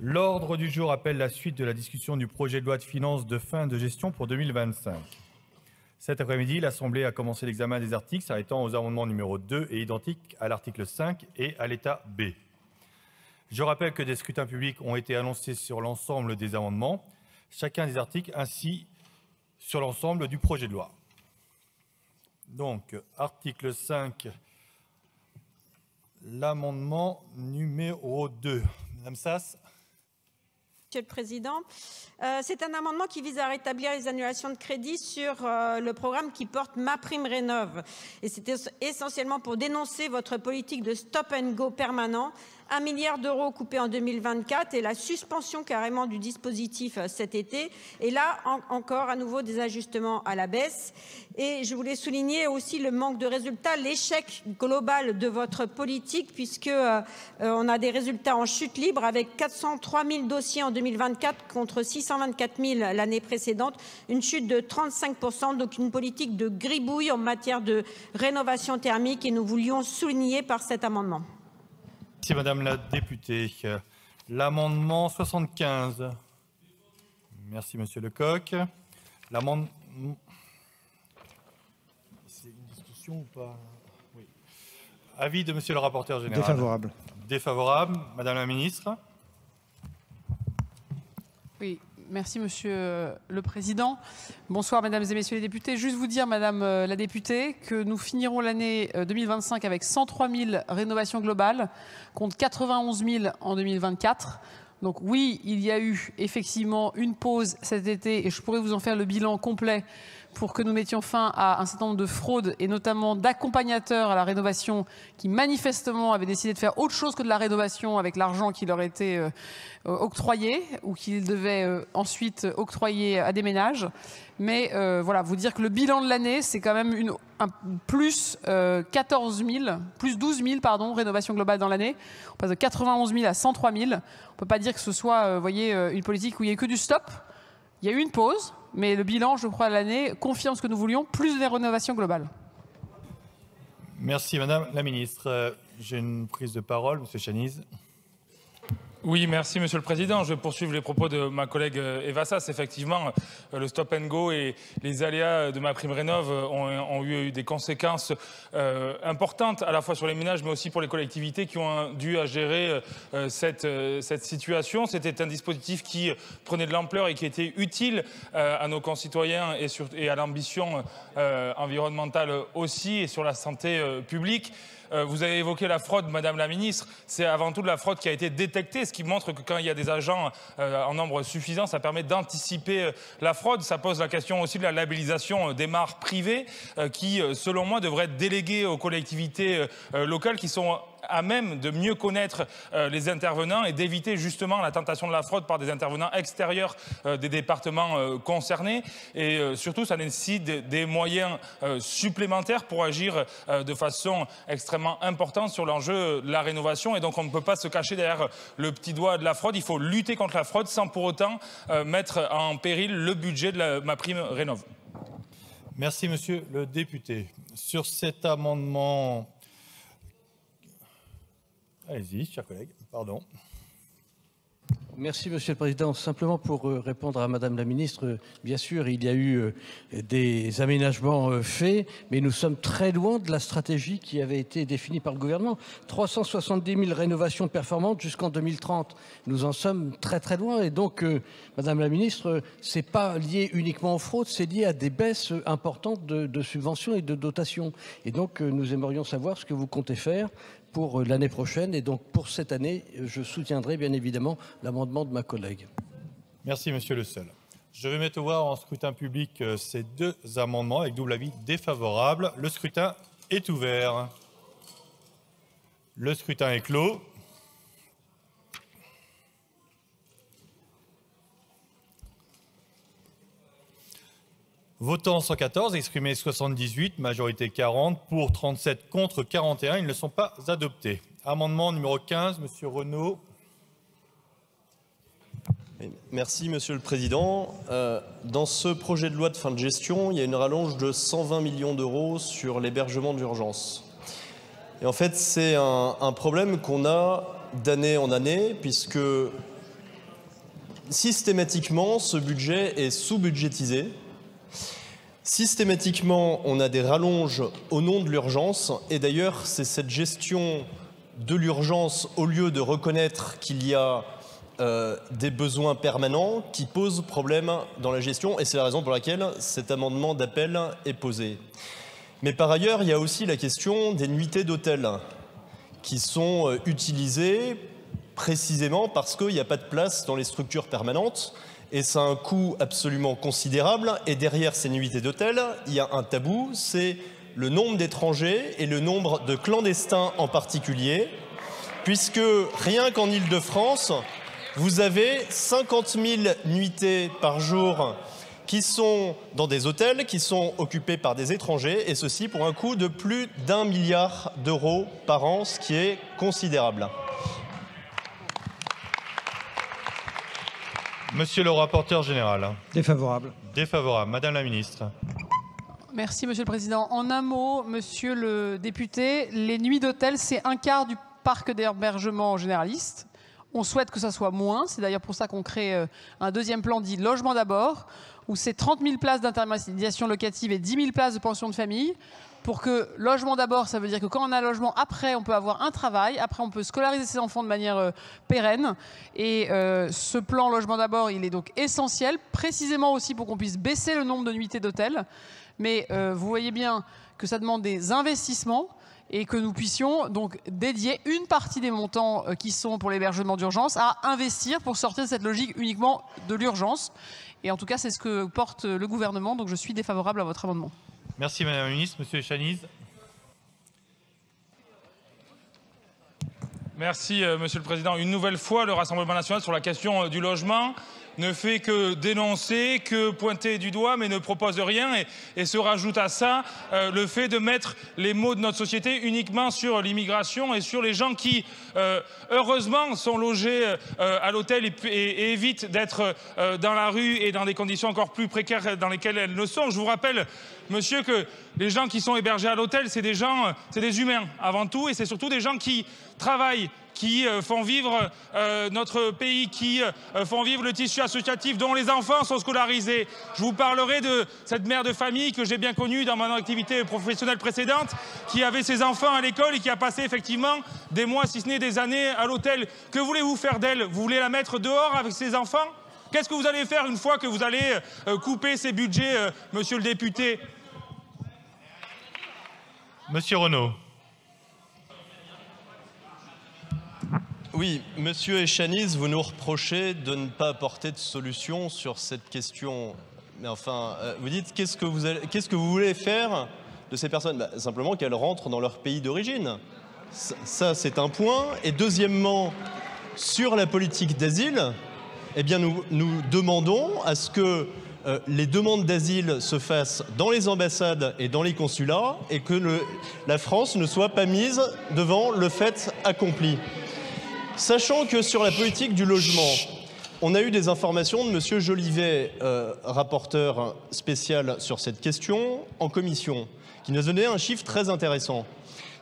L'ordre du jour appelle la suite de la discussion du projet de loi de finances de fin de gestion pour 2025. Cet après-midi, l'Assemblée a commencé l'examen des articles s'arrêtant aux amendements numéro 2 et identiques à l'article 5 et à l'état B. Je rappelle que des scrutins publics ont été annoncés sur l'ensemble des amendements, chacun des articles ainsi sur l'ensemble du projet de loi. Donc, article 5, l'amendement numéro 2. Madame Sass. Monsieur le Président, c'est un amendement qui vise à rétablir les annulations de crédit sur le programme qui porte MaPrimeRénov'. Et c'était essentiellement pour dénoncer votre politique de stop and go permanent, 1 milliard d'euros coupés en 2024 et la suspension carrément du dispositif cet été. Et là, encore à nouveau des ajustements à la baisse. Et je voulais souligner aussi le manque de résultats, l'échec global de votre politique, puisque on a des résultats en chute libre avec 403 000 dossiers en 2024 contre 624 000 l'année précédente, une chute de 35%, donc une politique de gribouille en matière de rénovation thermique et nous voulions souligner par cet amendement. Merci Madame la députée. L'amendement 75. Merci Monsieur Lecoq. L'amendement... C'est une discussion ou pas? Oui. Avis de Monsieur le rapporteur général. Défavorable. Défavorable. Madame la ministre. Oui, merci Monsieur le Président. Bonsoir Mesdames et Messieurs les députés. Juste vous dire, Madame la députée, que nous finirons l'année 2025 avec 103 000 rénovations globales, contre 91 000 en 2024. Donc oui, il y a eu effectivement une pause cet été et je pourrais vous en faire le bilan complet pour que nous mettions fin à un certain nombre de fraudes et notamment d'accompagnateurs à la rénovation qui manifestement avaient décidé de faire autre chose que de la rénovation avec l'argent qui leur était octroyé ou qu'ils devaient ensuite octroyer à des ménages. Mais voilà, vous dire que le bilan de l'année, c'est quand même plus 14 000, plus 12 000, pardon, rénovations globales dans l'année. On passe de 91 000 à 103 000. On ne peut pas dire que ce soit, vous voyez, une politique où il n'y a eu que du stop. Il y a eu une pause, mais le bilan, je crois, de l'année confirme ce que nous voulions, plus des rénovations globales. Merci Madame la ministre. J'ai une prise de parole, Monsieur Chaniz. Oui, merci Monsieur le Président. Je vais poursuivre les propos de ma collègue Eva Sass. Effectivement, le stop and go et les aléas de MaPrimeRénov' ont eu des conséquences importantes, à la fois sur les ménages, mais aussi pour les collectivités qui ont dû à gérer cette situation. C'était un dispositif qui prenait de l'ampleur et qui était utile à nos concitoyens et à l'ambition environnementale aussi et sur la santé publique. Vous avez évoqué la fraude, Madame la Ministre. C'est avant tout de la fraude qui a été détectée, ce qui montre que quand il y a des agents en nombre suffisant, ça permet d'anticiper la fraude. Ça pose la question aussi de la labellisation des mares privées qui, selon moi, devraient être déléguées aux collectivités locales qui sont à même de mieux connaître les intervenants et d'éviter justement la tentation de la fraude par des intervenants extérieurs des départements concernés. Et surtout, ça nécessite des moyens supplémentaires pour agir de façon extrêmement importante sur l'enjeu de la rénovation. Et donc, on ne peut pas se cacher derrière le petit doigt de la fraude. Il faut lutter contre la fraude sans pour autant mettre en péril le budget de MaPrimeRénov'. Merci Monsieur le député. Sur cet amendement... Allez-y, chers collègues, pardon. Merci Monsieur le Président. Simplement pour répondre à Madame la Ministre, bien sûr, il y a eu des aménagements faits, mais nous sommes très loin de la stratégie qui avait été définie par le gouvernement. 370 000 rénovations performantes jusqu'en 2030. Nous en sommes très très loin. Et donc, Madame la Ministre, ce n'est pas lié uniquement aux fraudes, c'est lié à des baisses importantes de subventions et de dotations. Et donc, nous aimerions savoir ce que vous comptez faire pour l'année prochaine. Et donc, pour cette année, je soutiendrai bien évidemment l'amendement de ma collègue. Merci, Monsieur Le Seul. Je vais mettre au voix en scrutin public ces deux amendements avec double avis défavorable. Le scrutin est ouvert. Le scrutin est clos. Votant 114, exprimé 78, majorité 40, pour 37, contre 41. Ils ne sont pas adoptés. Amendement numéro 15, Monsieur Renaud. Merci Monsieur le Président. Dans ce projet de loi de fin de gestion, il y a une rallonge de 120 millions d'euros sur l'hébergement d'urgence. Et en fait, c'est un problème qu'on a d'année en année, puisque systématiquement, ce budget est sous-budgétisé. Systématiquement, on a des rallonges au nom de l'urgence. Et d'ailleurs, c'est cette gestion de l'urgence, au lieu de reconnaître qu'il y a des besoins permanents, qui pose problème dans la gestion. Et c'est la raison pour laquelle cet amendement d'appel est posé. Mais par ailleurs, il y a aussi la question des nuitées d'hôtel qui sont utilisées précisément parce qu'il n'y a pas de place dans les structures permanentes. Et ça a un coût absolument considérable. Et derrière ces nuitées d'hôtel, il y a un tabou, c'est le nombre d'étrangers et le nombre de clandestins en particulier, puisque rien qu'en Île-de-France, vous avez 50 000 nuitées par jour qui sont dans des hôtels qui sont occupés par des étrangers, et ceci pour un coût de plus d'1 milliard d'euros par an, ce qui est considérable. Monsieur le rapporteur général. Défavorable. Défavorable. Madame la ministre. Merci, Monsieur le Président. En un mot, Monsieur le député, les nuits d'hôtel, c'est un quart du parc d'hébergement généraliste. On souhaite que ça soit moins. C'est d'ailleurs pour ça qu'on crée un deuxième plan dit Logement d'abord, où c'est 30 000 places d'intermédiation locative et 10 000 places de pension de famille. Pour que logement d'abord, ça veut dire que quand on a un logement, après, on peut avoir un travail. Après, on peut scolariser ses enfants de manière pérenne. Et ce plan logement d'abord, il est donc essentiel, précisément aussi pour qu'on puisse baisser le nombre de nuitées d'hôtel. Mais vous voyez bien que ça demande des investissements et que nous puissions donc dédier une partie des montants qui sont pour l'hébergement d'urgence à investir pour sortir de cette logique uniquement de l'urgence. Et en tout cas, c'est ce que porte le gouvernement. Donc je suis défavorable à votre amendement. Merci Madame la Ministre. Monsieur Chaniz. Merci Monsieur le Président. Une nouvelle fois, le Rassemblement national sur la question du logement ne fait que dénoncer, que pointer du doigt, mais ne propose rien et se rajoute à ça le fait de mettre les maux de notre société uniquement sur l'immigration et sur les gens qui, heureusement, sont logés à l'hôtel et évitent d'être dans la rue et dans des conditions encore plus précaires dans lesquelles elles le sont. Je vous rappelle, monsieur, que les gens qui sont hébergés à l'hôtel, c'est des gens, c'est des humains avant tout, et c'est surtout des gens qui travaillent, qui font vivre notre pays, qui font vivre le tissu associatif, dont les enfants sont scolarisés. Je vous parlerai de cette mère de famille que j'ai bien connue dans mon activité professionnelle précédente, qui avait ses enfants à l'école et qui a passé effectivement des mois, si ce n'est des années, à l'hôtel. Que voulez-vous faire d'elle? Vous voulez la mettre dehors avec ses enfants? Qu'est-ce que vous allez faire une fois que vous allez couper ces budgets, monsieur le député? Monsieur Renaud. Oui, monsieur Echaniz, vous nous reprochez de ne pas apporter de solution sur cette question. Mais enfin, vous dites qu'est-ce que vous voulez faire de ces personnes? Simplement qu'elles rentrent dans leur pays d'origine. Ça, c'est un point. Et deuxièmement, sur la politique d'asile, eh bien, nous demandons à ce que les demandes d'asile se fassent dans les ambassades et dans les consulats et que la France ne soit pas mise devant le fait accompli. Sachant que sur la politique du logement, on a eu des informations de monsieur Jolivet, rapporteur spécial sur cette question, en commission, qui nous a donné un chiffre très intéressant.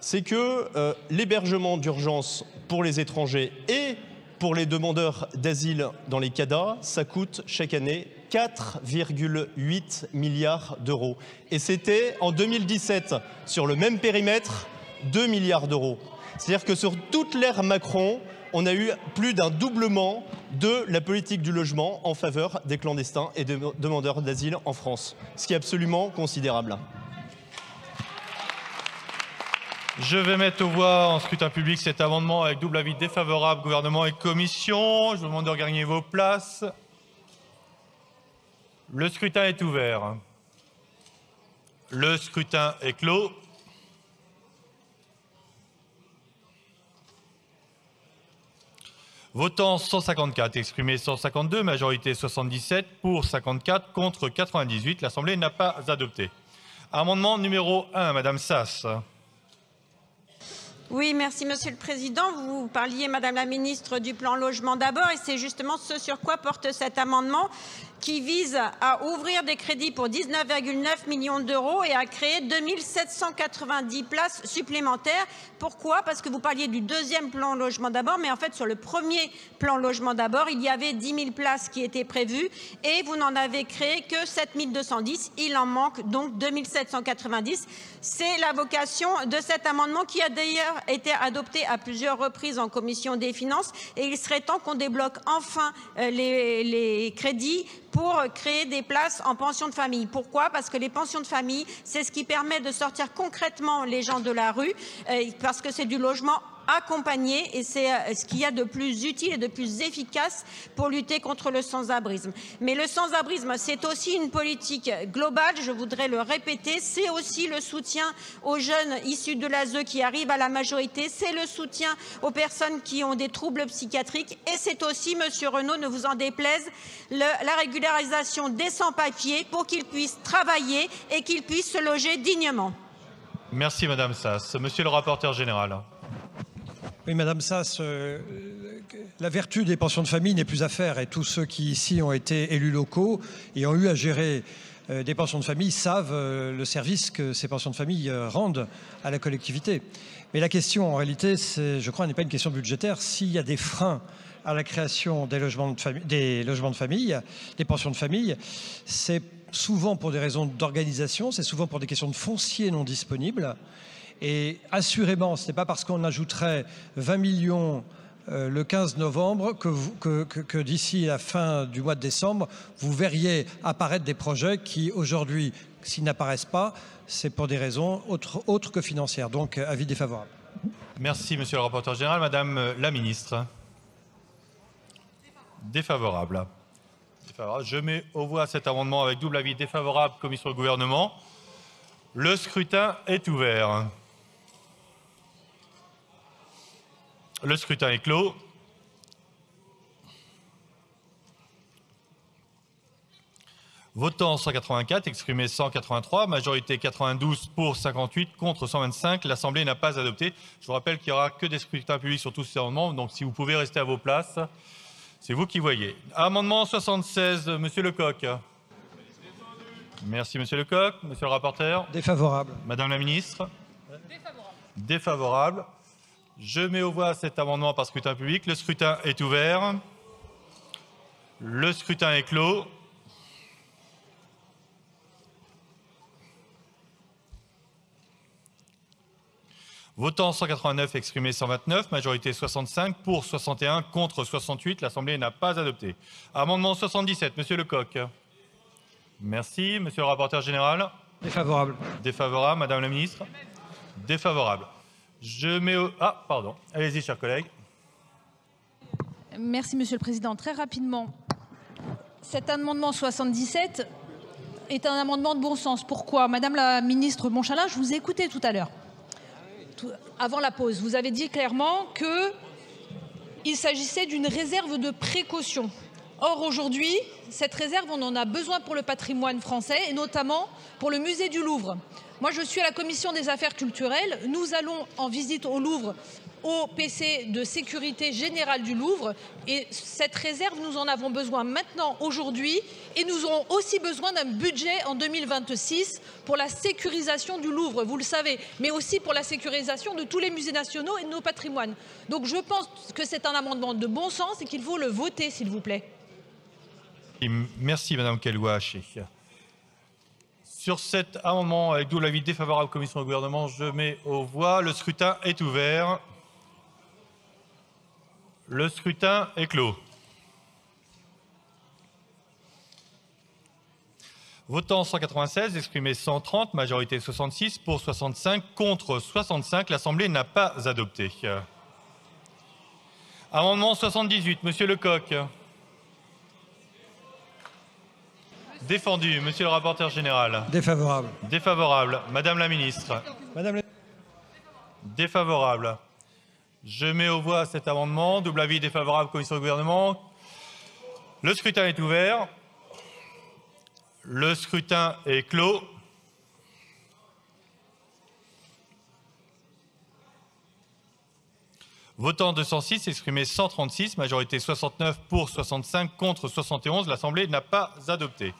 C'est que l'hébergement d'urgence pour les étrangers et pour les demandeurs d'asile dans les CADA, ça coûte chaque année 4,8 milliards d'euros. Et c'était en 2017, sur le même périmètre, 2 milliards d'euros. C'est-à-dire que sur toute l'ère Macron, on a eu plus d'un doublement de la politique du logement en faveur des clandestins et des demandeurs d'asile en France, ce qui est absolument considérable. Je vais mettre aux voix en scrutin public cet amendement avec double avis défavorable, gouvernement et commission. Je vous demande de regagner vos places. Le scrutin est ouvert. Le scrutin est clos. Votant 154, exprimé 152, majorité 77, pour 54, contre 98. L'Assemblée n'a pas adopté. Amendement numéro 1, Madame Sass. Oui, merci Monsieur le Président. Vous parliez, Madame la Ministre, du plan logement d'abord, et c'est justement ce sur quoi porte cet amendement qui vise à ouvrir des crédits pour 19,9 millions d'euros et à créer 2790 places supplémentaires. Pourquoi? Parce que vous parliez du deuxième plan logement d'abord, mais en fait sur le premier plan logement d'abord, il y avait 10 000 places qui étaient prévues et vous n'en avez créé que 7 210. Il en manque donc 2790. C'est la vocation de cet amendement qui a d'ailleurs été adopté à plusieurs reprises en commission des finances, et il serait temps qu'on débloque enfin les crédits pour créer des places en pension de famille. Pourquoi? Parce que les pensions de famille, c'est ce qui permet de sortir concrètement les gens de la rue, parce que c'est du logement accompagné et c'est ce qu'il y a de plus utile et de plus efficace pour lutter contre le sans-abrisme. Mais le sans-abrisme, c'est aussi une politique globale, je voudrais le répéter, c'est aussi le soutien aux jeunes issus de l'ASE qui arrivent à la majorité, c'est le soutien aux personnes qui ont des troubles psychiatriques et c'est aussi, Monsieur Renaud, ne vous en déplaise, la régularisation des sans-papiers pour qu'ils puissent travailler et qu'ils puissent se loger dignement. Merci Madame Sass. Monsieur le rapporteur général. Oui, Madame Sass, la vertu des pensions de famille n'est plus à faire et tous ceux qui ici ont été élus locaux et ont eu à gérer des pensions de famille savent le service que ces pensions de famille rendent à la collectivité. Mais la question en réalité, je crois, n'est pas une question budgétaire. S'il y a des freins à la création des logements de famille, des pensions de famille, c'est souvent pour des raisons d'organisation, c'est souvent pour des questions de foncier non disponible. Et assurément, ce n'est pas parce qu'on ajouterait 20 millions le 15 novembre que d'ici la fin du mois de décembre, vous verriez apparaître des projets qui, aujourd'hui, s'ils n'apparaissent pas, c'est pour des raisons autres que financières. Donc, avis défavorable. Merci, Monsieur le rapporteur général. Madame la Ministre. Défavorable. Défavorable. Je mets aux voix cet amendement avec double avis défavorable commis sur le gouvernement. Le scrutin est ouvert. Le scrutin est clos. Votant 184, exprimé 183, majorité 92 pour 58, contre 125. L'Assemblée n'a pas adopté. Je vous rappelle qu'il n'y aura que des scrutins publics sur tous ces amendements, donc si vous pouvez rester à vos places, c'est vous qui voyez. Amendement 76, Monsieur Lecoq. Merci Monsieur Lecoq. Monsieur le rapporteur. Défavorable. Madame la Ministre. Défavorable. Défavorable. Je mets aux voix cet amendement par scrutin public. Le scrutin est ouvert. Le scrutin est clos. Votant 189, exprimé 129, majorité 65, pour 61, contre 68. L'Assemblée n'a pas adopté. Amendement 77, Monsieur Lecoq. Merci. Monsieur le rapporteur général. Défavorable. Défavorable. Madame la Ministre. Défavorable. Je mets au... Ah, pardon. Allez-y, chers collègues. Merci, Monsieur le Président. Très rapidement, cet amendement 77 est un amendement de bon sens. Pourquoi? Madame la Ministre Monchalin, je vous ai écouté tout à l'heure, avant la pause. Vous avez dit clairement qu'il s'agissait d'une réserve de précaution. Or, aujourd'hui, cette réserve, on en a besoin pour le patrimoine français et notamment pour le musée du Louvre. Moi, je suis à la commission des affaires culturelles. Nous allons en visite au Louvre, au PC de sécurité générale du Louvre. Et cette réserve, nous en avons besoin maintenant, aujourd'hui. Et nous aurons aussi besoin d'un budget en 2026 pour la sécurisation du Louvre, vous le savez, mais aussi pour la sécurisation de tous les musées nationaux et de nos patrimoines. Donc je pense que c'est un amendement de bon sens et qu'il faut le voter, s'il vous plaît. Merci, Madame Kelouaché. Sur cet amendement, avec double avis défavorable commission au gouvernement, je mets aux voix. Le scrutin est ouvert. Le scrutin est clos. Votant 196, exprimé 130, majorité 66, pour 65, contre 65. L'Assemblée n'a pas adopté. Amendement 78, Monsieur Lecoq. Défendu. Monsieur le rapporteur général. Défavorable. Défavorable. Madame la Ministre. Défavorable. Je mets aux voix cet amendement. Double avis défavorable, commission du gouvernement. Le scrutin est ouvert. Le scrutin est clos. Votant 206, exprimé 136, majorité 69 pour 65, contre 71. L'Assemblée n'a pas adopté.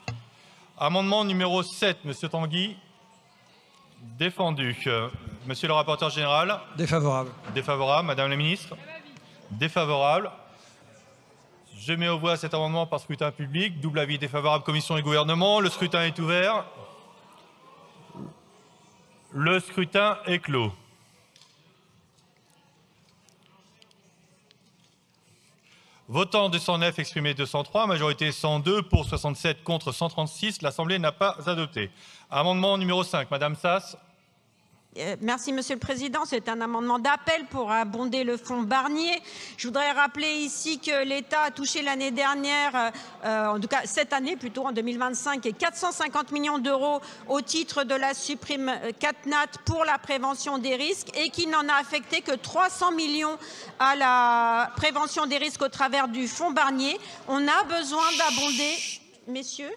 Amendement numéro 7, Monsieur Tanguy. Défendu. Monsieur le rapporteur général. Défavorable. Défavorable. Madame la ministre. Défavorable. Je mets aux voix cet amendement par scrutin public. Double avis défavorable, commission et gouvernement. Le scrutin est ouvert. Le scrutin est clos. Votant 209, exprimé 203, majorité 102, pour 67, contre 136. L'Assemblée n'a pas adopté. Amendement numéro 5, Madame Sass. Merci, Monsieur le Président. C'est un amendement d'appel pour abonder le fonds Barnier. Je voudrais rappeler ici que l'État a touché l'année dernière, en tout cas cette année plutôt, en 2025, 450 millions d'euros au titre de la supprime CatNat pour la prévention des risques et qu'il n'en a affecté que 300 millions à la prévention des risques au travers du fonds Barnier. On a besoin d'abonder, messieurs.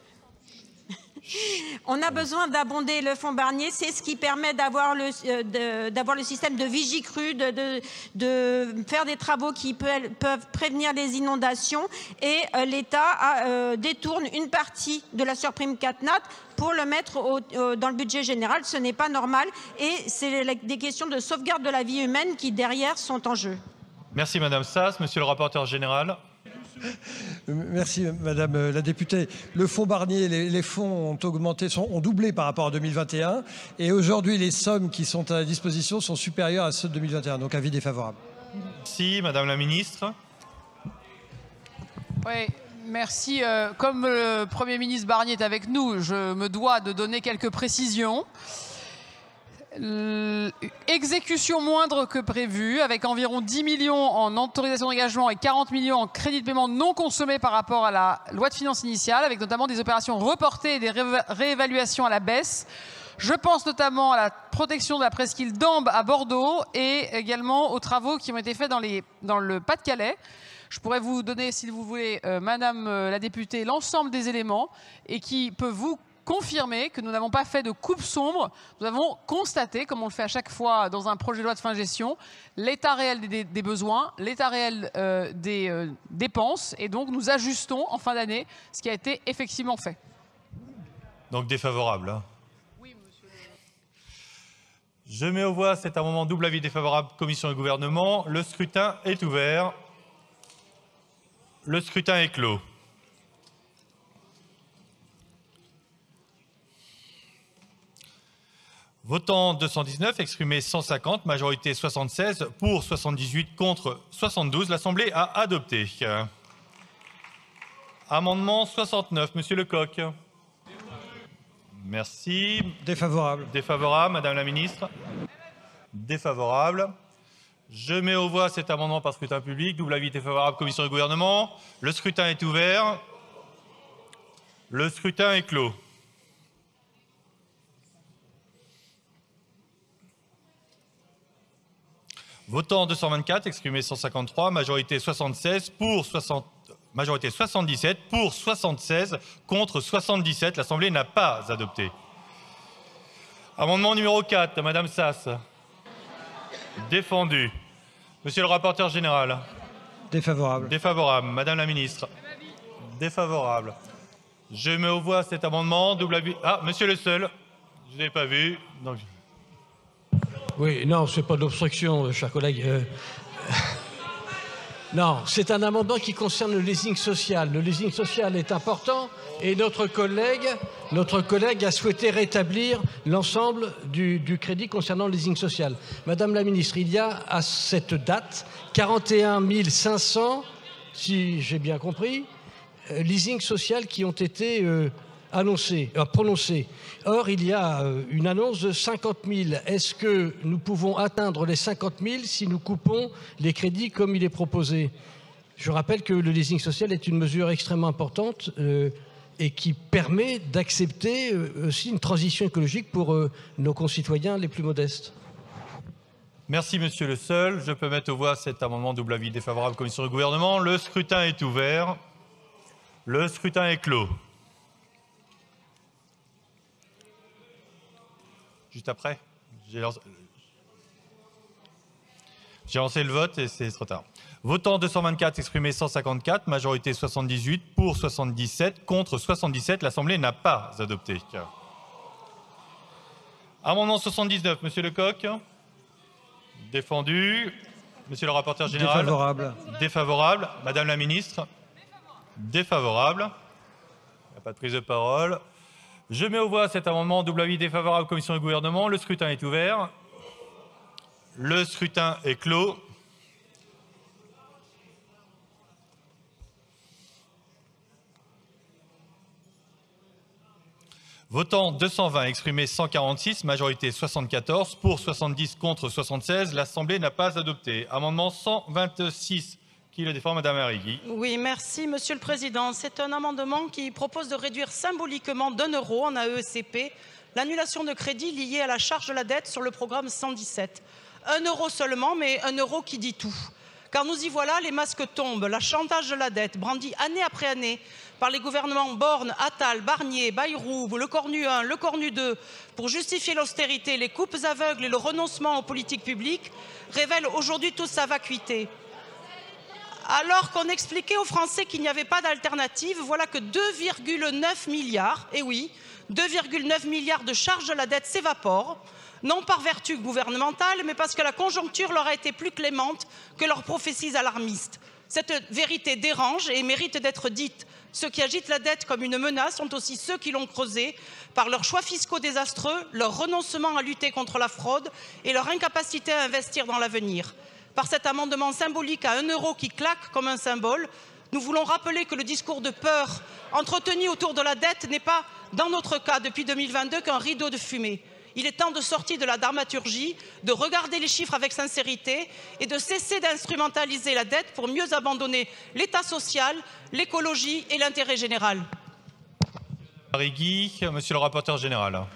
On a besoin d'abonder le fonds Barnier, c'est ce qui permet d'avoir le système de Vigicru, de faire des travaux qui peuvent prévenir les inondations. Et l'État détourne une partie de la surprime CatNat pour le mettre dans le budget général. Ce n'est pas normal et c'est des questions de sauvegarde de la vie humaine qui, derrière, sont en jeu. Merci Madame Sass. Monsieur le rapporteur général. Merci Madame la députée. Le fonds Barnier, les fonds ont augmenté, ont doublé par rapport à 2021 et aujourd'hui les sommes qui sont à la disposition sont supérieures à ceux de 2021, donc avis défavorable. Merci Madame la ministre. Oui, merci. Comme le Premier ministre Barnier est avec nous, je me dois de donner quelques précisions. Exécution moindre que prévu, avec environ 10 millions en autorisation d'engagement et 40 millions en crédit de paiement non consommés par rapport à la loi de finances initiale, avec notamment des opérations reportées et des réévaluations à la baisse. Je pense notamment à la protection de la presqu'île d'Ambe à Bordeaux et également aux travaux qui ont été faits dans le Pas-de-Calais. Je pourrais vous donner, si vous voulez, Madame la députée, l'ensemble des éléments et qui peut vous confirmer que nous n'avons pas fait de coupe sombre. Nous avons constaté, comme on le fait à chaque fois dans un projet de loi de fin de gestion, l'état réel des besoins, l'état réel des dépenses, et donc nous ajustons en fin d'année ce qui a été effectivement fait. Donc défavorable. Hein. Oui, monsieur. Je mets aux voix cet amendement double avis défavorable, commission et gouvernement. Le scrutin est ouvert. Le scrutin est clos. Votant 219, exprimé 150, majorité 76, pour 78, contre 72. L'Assemblée a adopté. Amendement 69, Monsieur Lecoq. Merci. Défavorable. Défavorable, Madame la ministre. Défavorable. Je mets aux voix cet amendement par scrutin public. Double avis défavorable, commission et gouvernement. Le scrutin est ouvert. Le scrutin est clos. Votant 224, exprimé 153, majorité 76, pour 60, majorité 77, pour 76, contre 77. L'Assemblée n'a pas adopté. Amendement numéro 4, Madame Sass. Défendu. Monsieur le rapporteur général. Défavorable. Défavorable. Madame la ministre. Défavorable. Je mets aux voix cet amendement. Double avis. Ah, monsieur le seul. Je ne l'ai pas vu. Donc... Oui, non, ce n'est pas de l'obstruction, chers collègues. Non, c'est un amendement qui concerne le leasing social. Le leasing social est important et notre collègue a souhaité rétablir l'ensemble du crédit concernant le leasing social. Madame la ministre, il y a à cette date 41 500, si j'ai bien compris, leasing social qui ont été prononcés. Or, il y a une annonce de 50 000. Est-ce que nous pouvons atteindre les 50 000 si nous coupons les crédits comme il est proposé? Je rappelle que le leasing social est une mesure extrêmement importante et qui permet d'accepter aussi une transition écologique pour nos concitoyens les plus modestes. Merci, monsieur le seul. Je peux mettre aux voix cet amendement double avis défavorable, commission du gouvernement. Le scrutin est ouvert. Le scrutin est clos. Juste après, J'ai lancé le vote et c'est trop tard. Votant 224, exprimé 154, majorité 78, pour 77, contre 77. L'Assemblée n'a pas adopté. Amendement 79, Monsieur Lecoq. Défendu. Monsieur le rapporteur général. Défavorable. Défavorable. Madame la ministre. Défavorable. Il n'y a pas de prise de parole. Je mets aux voix cet amendement. Double avis défavorable, commission et gouvernement. Le scrutin est ouvert. Le scrutin est clos. Votant 220, exprimé 146, majorité 74, pour 70, contre 76. L'Assemblée n'a pas adopté. Amendement 126, qui le défend, Madame Arrigui. Oui, merci, Monsieur le Président. C'est un amendement qui propose de réduire symboliquement d'1 euro en AECP l'annulation de crédit liée à la charge de la dette sur le programme 117. 1 euro seulement, mais 1 euro qui dit tout. Car nous y voilà, les masques tombent, la chantage de la dette, brandie année après année par les gouvernements Borne, Attal, Barnier, Bayrou, le Cornu 1, le Cornu 2, pour justifier l'austérité, les coupes aveugles et le renoncement aux politiques publiques, révèlent aujourd'hui toute sa vacuité. Alors qu'on expliquait aux Français qu'il n'y avait pas d'alternative, voilà que 2,9 milliards, et oui, 2,9 milliards de charges de la dette s'évaporent, non par vertu gouvernementale, mais parce que la conjoncture leur a été plus clémente que leurs prophéties alarmistes. Cette vérité dérange et mérite d'être dite. Ceux qui agitent la dette comme une menace sont aussi ceux qui l'ont creusée par leurs choix fiscaux désastreux, leur renoncement à lutter contre la fraude et leur incapacité à investir dans l'avenir. Par cet amendement symbolique à 1 euro qui claque comme un symbole, nous voulons rappeler que le discours de peur entretenu autour de la dette n'est pas, dans notre cas depuis 2022, qu'un rideau de fumée. Il est temps de sortir de la dramaturgie, de regarder les chiffres avec sincérité et de cesser d'instrumentaliser la dette pour mieux abandonner l'État social, l'écologie et l'intérêt général. Arrigui, Monsieur le rapporteur général.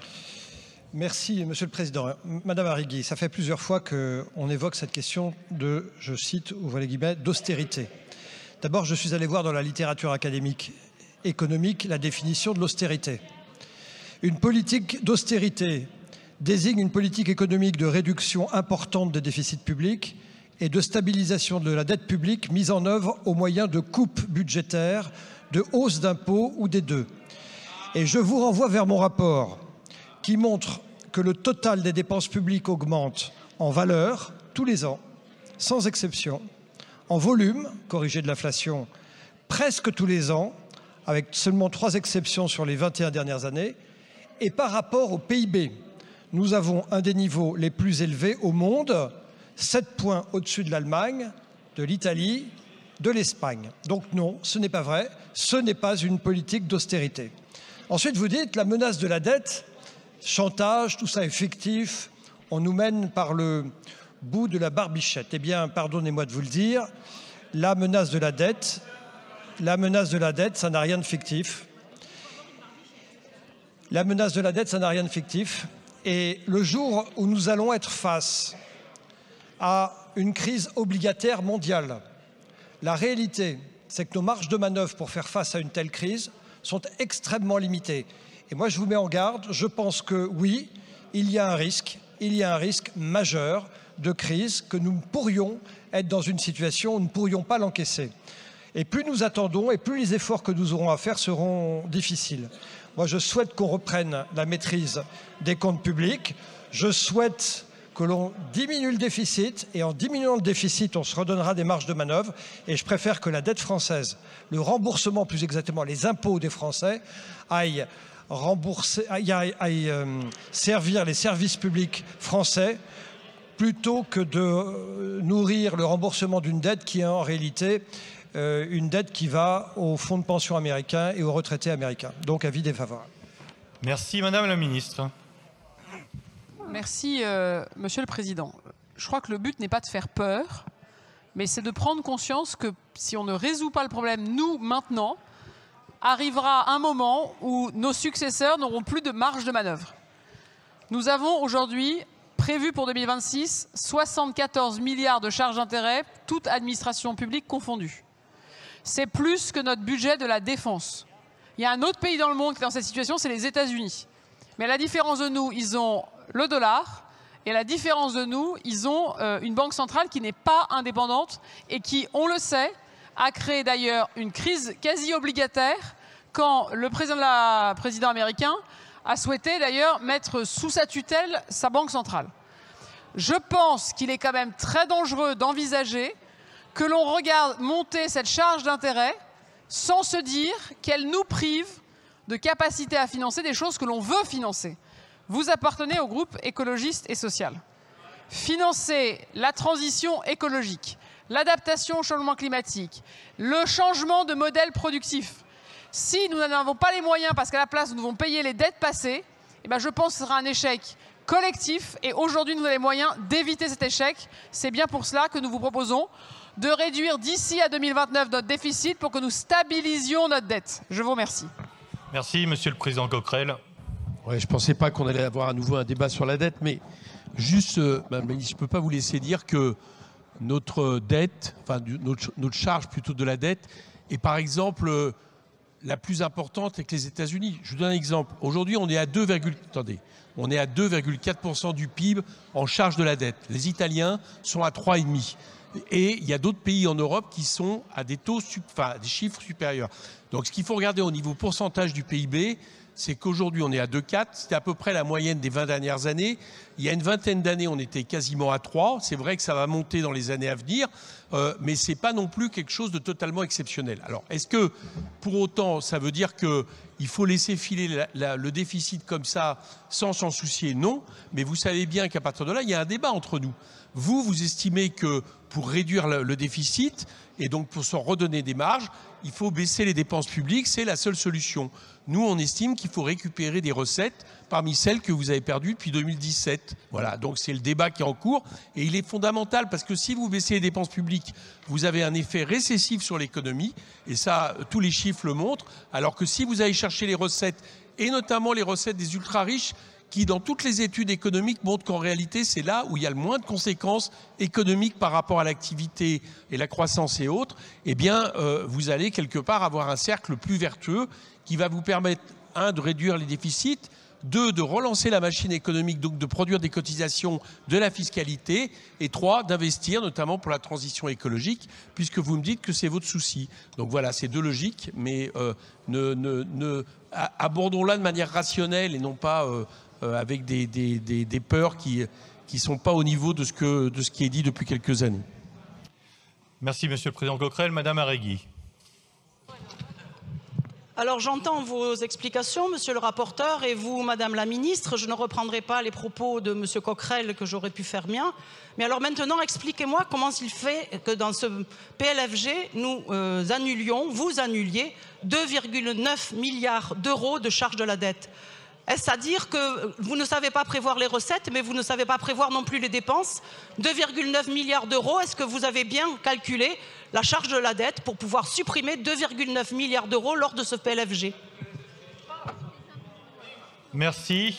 Merci, Monsieur le Président. Madame Arrigui, ça fait plusieurs fois qu'on évoque cette question de, je cite, ouvrez les guillemets, d'austérité. D'abord, je suis allé voir dans la littérature académique économique la définition de l'austérité. Une politique d'austérité désigne une politique économique de réduction importante des déficits publics et de stabilisation de la dette publique mise en œuvre au moyen de coupes budgétaires, de hausses d'impôts ou des deux. Et je vous renvoie vers mon rapport qui montre que le total des dépenses publiques augmente en valeur tous les ans, sans exception, en volume, corrigé de l'inflation, presque tous les ans, avec seulement 3 exceptions sur les 21 dernières années, et par rapport au PIB. Nous avons un des niveaux les plus élevés au monde, 7 points au-dessus de l'Allemagne, de l'Italie, de l'Espagne. Donc non, ce n'est pas vrai, ce n'est pas une politique d'austérité. Ensuite, vous dites la menace de la dette, chantage, tout ça est fictif, on nous mène par le bout de la barbichette. Eh bien, pardonnez-moi de vous le dire, la menace de la dette, ça n'a rien de fictif. La menace de la dette, ça n'a rien de fictif. Et le jour où nous allons être face à une crise obligataire mondiale, la réalité, c'est que nos marges de manœuvre pour faire face à une telle crise sont extrêmement limitées. Et moi, je vous mets en garde, je pense que oui, il y a un risque majeur de crise, que nous pourrions être dans une situation où nous ne pourrions pas l'encaisser. Et plus nous attendons, et plus les efforts que nous aurons à faire seront difficiles. Moi, je souhaite qu'on reprenne la maîtrise des comptes publics. Je souhaite que l'on diminue le déficit. Et en diminuant le déficit, on se redonnera des marges de manœuvre. Et je préfère que la dette française, le remboursement, plus exactement les impôts des Français, aillent servir les services publics français plutôt que de nourrir le remboursement d'une dette qui est en réalité une dette qui va aux fonds de pension américains et aux retraités américains. Donc, avis défavorable. Merci, Madame la Ministre. Merci, Monsieur le Président. Je crois que le but n'est pas de faire peur, mais c'est de prendre conscience que si on ne résout pas le problème, nous, maintenant, arrivera un moment où nos successeurs n'auront plus de marge de manœuvre. Nous avons aujourd'hui prévu pour 2026 74 milliards de charges d'intérêt, toute administration publique confondue. C'est plus que notre budget de la défense. Il y a un autre pays dans le monde qui est dans cette situation, c'est les États-Unis. Mais à la différence de nous, ils ont le dollar Et à la différence de nous, ils ont une banque centrale qui n'est pas indépendante et qui, on le sait, a créé d'ailleurs une crise quasi obligataire quand le président américain a souhaité d'ailleurs mettre sous sa tutelle sa banque centrale. Je pense qu'il est quand même très dangereux d'envisager que l'on regarde monter cette charge d'intérêt sans se dire qu'elle nous prive de capacité à financer des choses que l'on veut financer. Vous appartenez au groupe écologiste et social. Financer la transition écologique, l'adaptation au changement climatique, le changement de modèle productif. Si nous n'en avons pas les moyens parce qu'à la place nous devons payer les dettes passées, eh bien je pense que ce sera un échec collectif et aujourd'hui nous avons les moyens d'éviter cet échec. C'est bien pour cela que nous vous proposons de réduire d'ici à 2029 notre déficit pour que nous stabilisions notre dette. Je vous remercie. Merci, Monsieur le Président Coquerel. Ouais, je ne pensais pas qu'on allait avoir à nouveau un débat sur la dette, mais juste, Madame la ministre, je ne peux pas vous laisser dire que notre dette, enfin notre charge plutôt de la dette, est par exemple la plus importante avec les États-Unis. Je vous donne un exemple. Aujourd'hui, on est à 2,4% du PIB en charge de la dette. Les Italiens sont à 3,5%. Et il y a d'autres pays en Europe qui sont à des taux, des chiffres supérieurs. Donc ce qu'il faut regarder au niveau pourcentage du PIB, c'est qu'aujourd'hui on est à 2,4. C'était à peu près la moyenne des 20 dernières années. Il y a une vingtaine d'années, on était quasiment à 3. C'est vrai que ça va monter dans les années à venir, mais ce n'est pas non plus quelque chose de totalement exceptionnel. Alors est-ce que pour autant ça veut dire qu'il faut laisser filer le déficit comme ça sans s'en soucier? Non, mais vous savez bien qu'à partir de là, il y a un débat entre nous. Vous estimez que pour réduire le déficit et donc pour s'en redonner des marges, il faut baisser les dépenses publiques, c'est la seule solution. Nous, on estime qu'il faut récupérer des recettes parmi celles que vous avez perdues depuis 2017. Voilà, donc c'est le débat qui est en cours et il est fondamental parce que si vous baissez les dépenses publiques, vous avez un effet récessif sur l'économie et ça, tous les chiffres le montrent, alors que si vous allez chercher les recettes et notamment les recettes des ultra-riches, qui, dans toutes les études économiques, montrent qu'en réalité, c'est là où il y a le moins de conséquences économiques par rapport à l'activité et la croissance et autres, eh bien, vous allez quelque part avoir un cercle plus vertueux qui va vous permettre, 1, de réduire les déficits, 2, de relancer la machine économique, donc de produire des cotisations, de la fiscalité, et 3, d'investir, notamment pour la transition écologique, puisque vous me dites que c'est votre souci. Donc voilà, c'est deux logiques, mais abordons-la de manière rationnelle et non pas avec des peurs qui ne sont pas au niveau de ce qui est dit depuis quelques années. Merci, Monsieur le Président Coquerel. Madame Arregui. Alors j'entends vos explications, Monsieur le rapporteur, et vous, Madame la Ministre. Je ne reprendrai pas les propos de Monsieur Coquerel que j'aurais pu faire mien. Mais alors maintenant, expliquez-moi comment il fait que dans ce PLFG, nous vous annuliez 2,9 milliards d'euros de charge de la dette. Est-ce à dire que vous ne savez pas prévoir les recettes, mais vous ne savez pas prévoir non plus les dépenses? 2,9 milliards d'euros, est-ce que vous avez bien calculé la charge de la dette pour pouvoir supprimer 2,9 milliards d'euros lors de ce PLFG? Merci.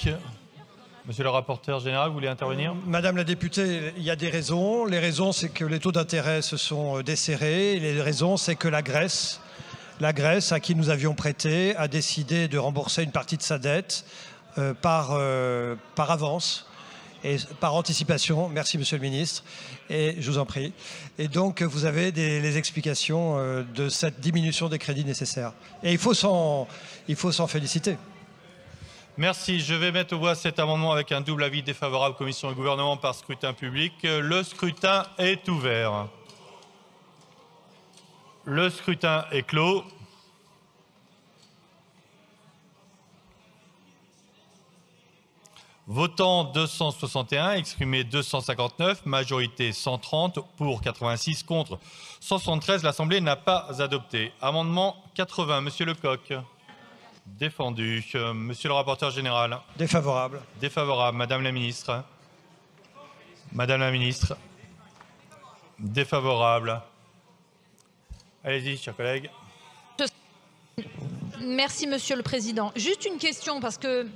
Monsieur le rapporteur général, vous voulez intervenir? Madame la députée, il y a des raisons. Les raisons, c'est que les taux d'intérêt se sont desserrés. Et les raisons, c'est que la Grèce, à qui nous avions prêté, a décidé de rembourser une partie de sa dette par avance et par anticipation. Merci, Monsieur le Ministre. Et je vous en prie. Et donc, vous avez les explications de cette diminution des crédits nécessaires. Et il faut s'en féliciter. Merci. Je vais mettre aux voix cet amendement avec un double avis défavorable, Commission et Gouvernement, par scrutin public. Le scrutin est ouvert. Le scrutin est clos. Votant 261, exprimé 259, majorité 130, pour 86, contre 173. L'Assemblée n'a pas adopté. Amendement 80, Monsieur Lecoq. Défendu. Monsieur le rapporteur général. Défavorable. Défavorable. Madame la ministre. Madame la ministre. Défavorable. Allez-y, chers collègues. Merci, Monsieur le Président. Juste une question, parce que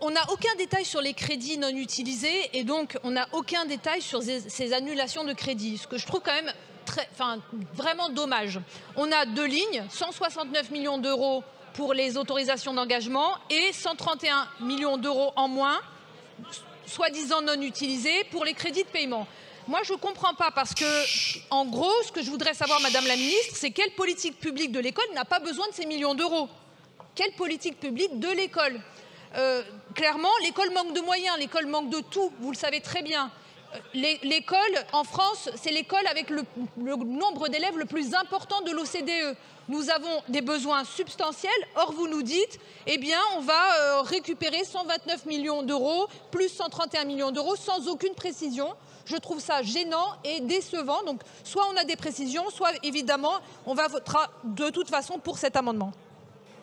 on n'a aucun détail sur les crédits non utilisés et donc on n'a aucun détail sur ces annulations de crédits, ce que je trouve quand même vraiment dommage. On a deux lignes, 169 millions d'euros pour les autorisations d'engagement et 131 millions d'euros en moins soi-disant non utilisés pour les crédits de paiement. Moi, je ne comprends pas parce que, en gros, ce que je voudrais savoir, Madame la Ministre, c'est quelle politique publique de l'école n'a pas besoin de ces millions d'euros? Quelle politique publique de l'école? Clairement, l'école manque de moyens, l'école manque de tout, vous le savez très bien. L'école, en France, c'est l'école avec le nombre d'élèves le plus important de l'OCDE. Nous avons des besoins substantiels. Or, vous nous dites, eh bien, on va récupérer 129 millions d'euros, plus 131 millions d'euros, sans aucune précision. Je trouve ça gênant et décevant. Donc, soit on a des précisions, soit, évidemment, on va voter de toute façon pour cet amendement.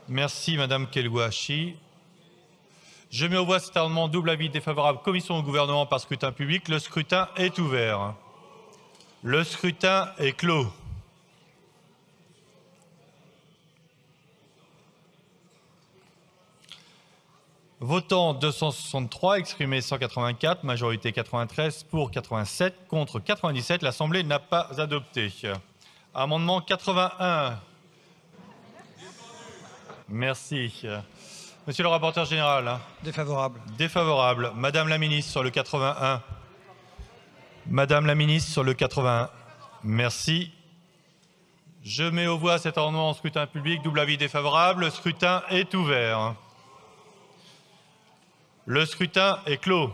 Merci, Madame Kelouachi. Je mets aux voix cet amendement double avis défavorable commission au gouvernement par scrutin public. Le scrutin est ouvert. Le scrutin est clos. Votant 263, exprimé 184, majorité 93, pour 87, contre 97. L'Assemblée n'a pas adopté. Amendement 81. Merci. Monsieur le rapporteur général. Défavorable. Défavorable. Madame la ministre sur le 81. Madame la ministre sur le 81. Merci. Je mets aux voix cet amendement en scrutin public. Double avis défavorable. Le scrutin est ouvert. Le scrutin est clos.